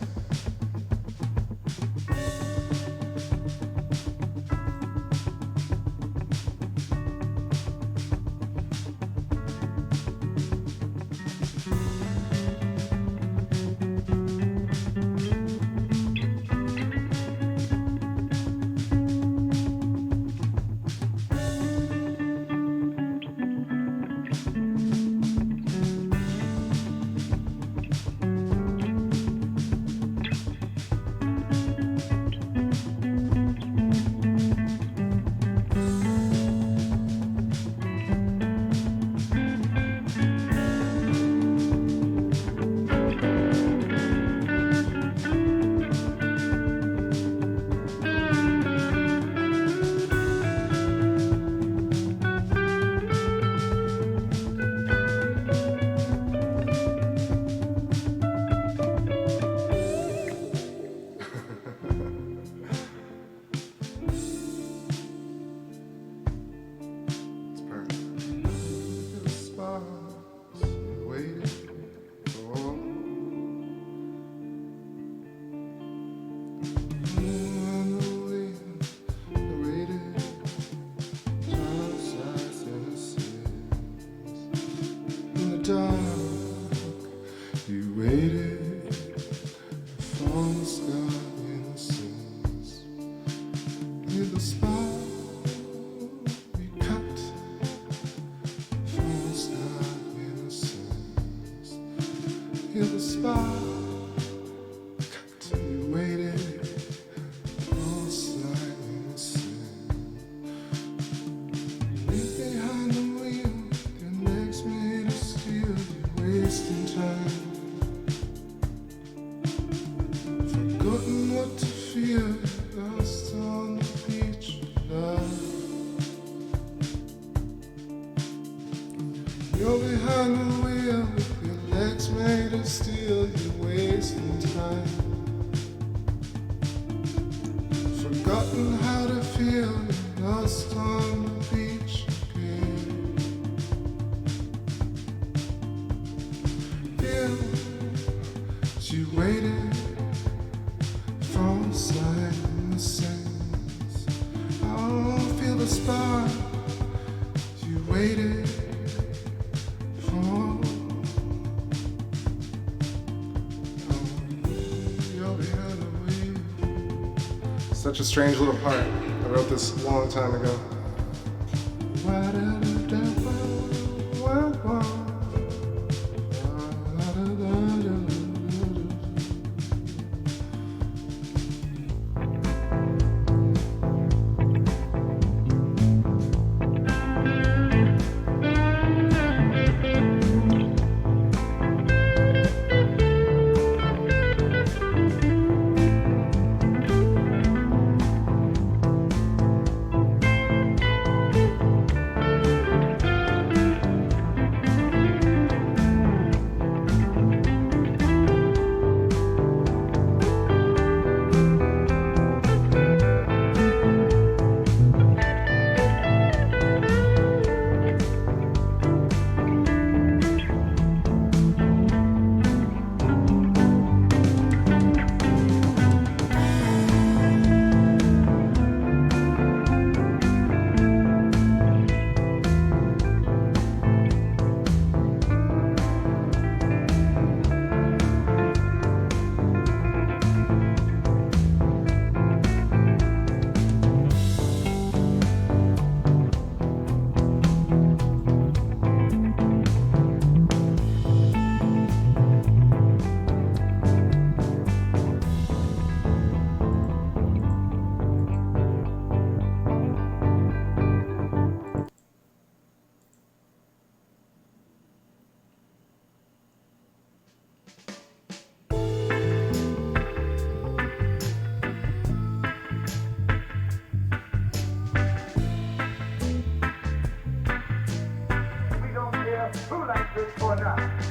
Such a strange little part. I wrote this a long time ago.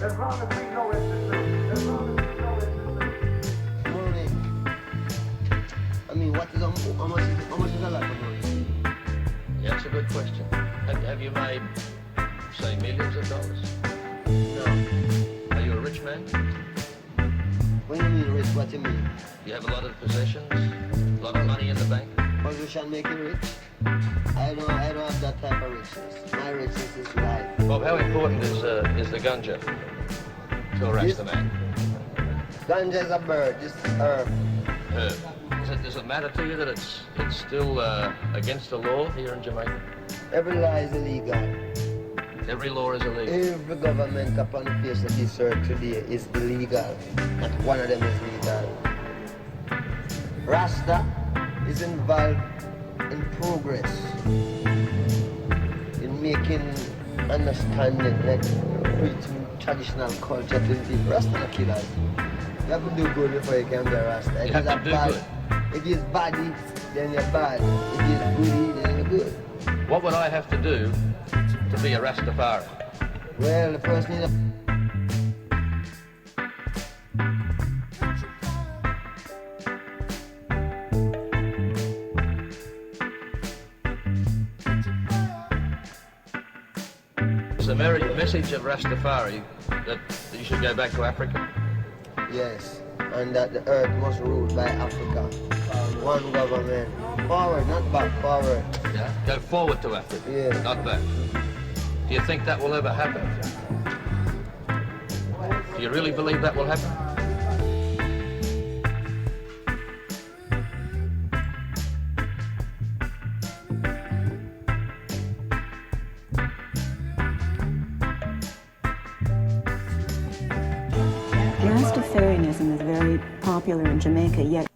Money. I mean, how much is a lot of money? Yeah, that's a good question. Have you made, say, millions of dollars? No. Are you a rich man? When you mean rich, what you mean? Do you have a lot of possessions? A lot of money in the bank? Position make you rich? I don't have that type of richness. My richness is life. Bob, how important is the ganja to a Rasta man? Ganja is a bird, just herb. Herb. Does it matter to you that it's still against the law here in Jamaica? Every law is illegal. Every law is illegal. Every government upon the face of this earth today is illegal. Not one of them is legal. Rasta is involved in progress, in making understanding, like preaching traditional culture to the people. Rasta not killers. You have to do good before you can be a Rasta. You have to do good. If it's body, then you're bad. If it's goody, then you're good. What would I have to do to be a Rastafari? Well, the first thing Is the message of Rastafari that you should go back to Africa? yes, and that the earth must rule by Africa. One government. Forward, not back, forward. Yeah. Go forward to Africa, Yeah. not back. Do you think that will ever happen? Do you really believe that will happen? Rastafarianism is very popular in Jamaica, yet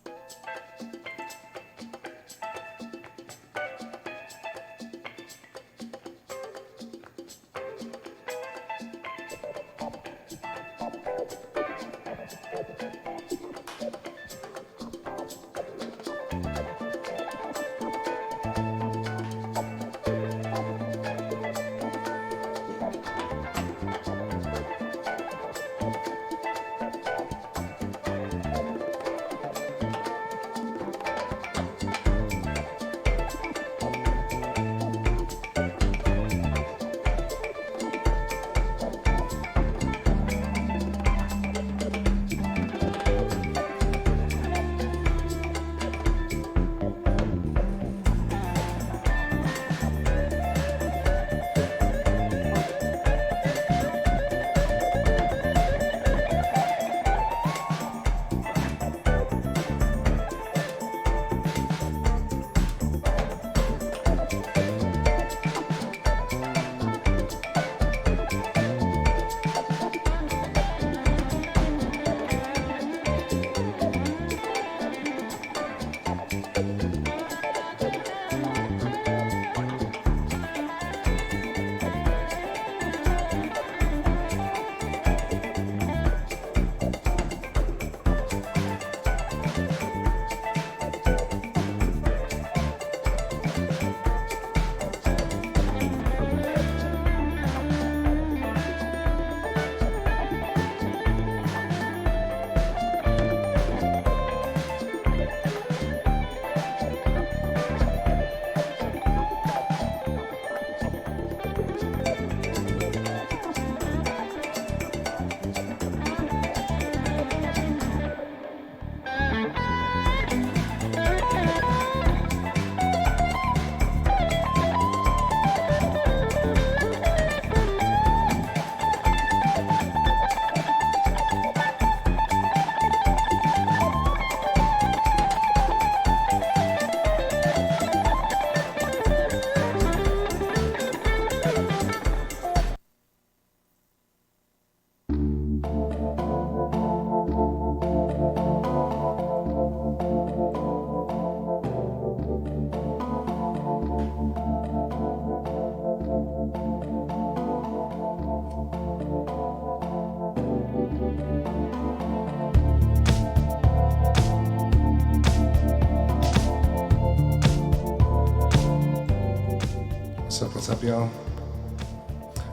What's up, y'all?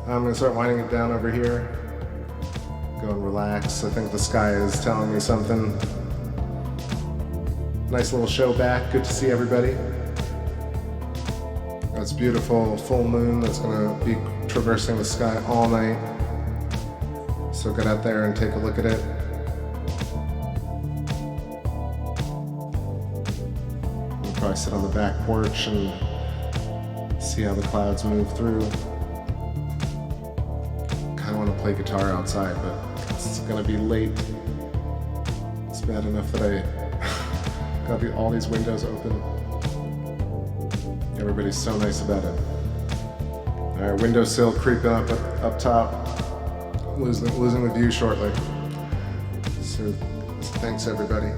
I'm gonna start winding it down over here. Go and relax. I think the sky is telling me something. Nice little show back. Good to see everybody. That's beautiful full moon that's gonna be traversing the sky all night. So get out there and take a look at it. We'll probably sit on the back porch and see how the clouds move through. Kinda wanna play guitar outside, but it's gonna be late. It's bad enough that I got all these windows open. Everybody's so nice about it. All right, windowsill creeping up top. Losing the view shortly. So thanks everybody.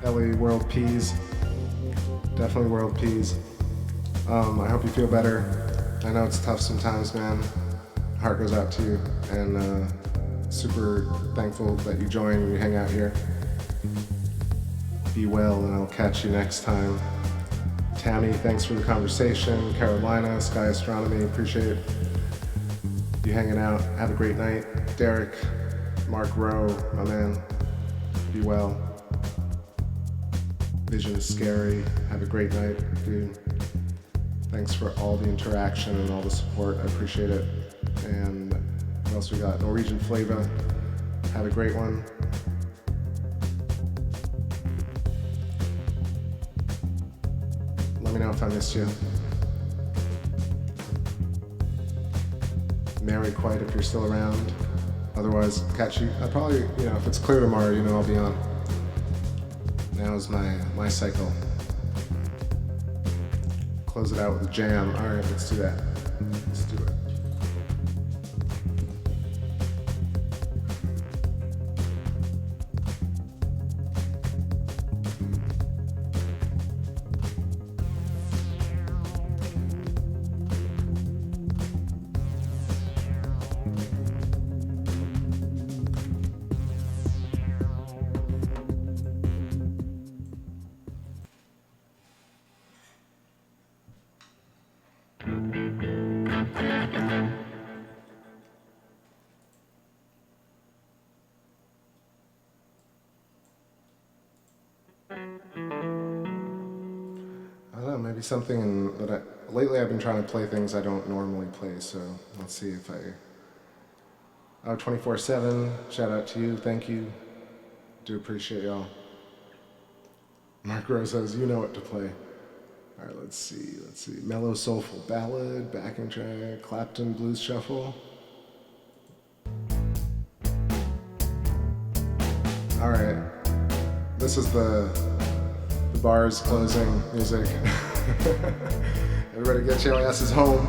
Ellie, world peas. Definitely world peas. I hope you feel better. I know it's tough sometimes, man. Heart goes out to you, and super thankful that you join and you hang out here. Be well, and I'll catch you next time. Tammy, thanks for the conversation. Carolina, Sky Astronomy, appreciate you hanging out. Have a great night. Derek, Mark Rowe, my man, be well. Vision is scary. Have a great night, dude. Thanks for all the interaction and all the support. I appreciate it. And what else we got? Norwegian Flava. Have a great one. Let me know if I missed you. Mary Quite if you're still around. Otherwise, catch you. I probably, if it's clear tomorrow, I'll be on. Now is my cycle. Close it out with a jam. All right, let's do that. Let's do it. Something that lately I've been trying to play things I don't normally play, so let's see if I 24/7, shout out to you, thank you, do appreciate y'all. Mark Rose says you know what to play. All right, let's see, mellow soulful ballad, backing track, Clapton blues shuffle. All right, this is the bar's closing music. Everybody get your asses home.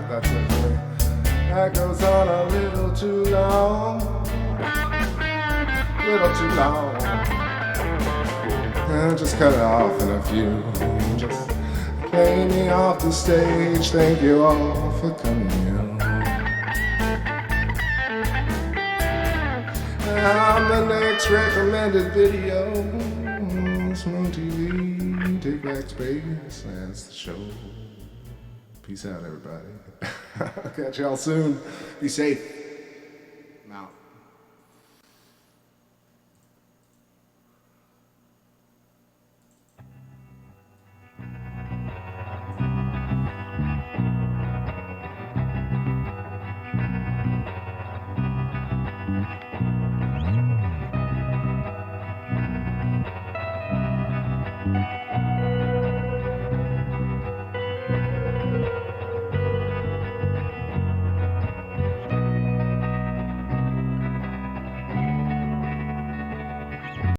that's it for me. That goes on a little too long. Little too long. I'll just cut it off in a few. Just play me off the stage. Thank you all for coming in. I'm the next recommended video. Smooth TV, TakeBackSpace. That's the show. Peace out, everybody. I'll catch y'all soon. Be safe. I'm out.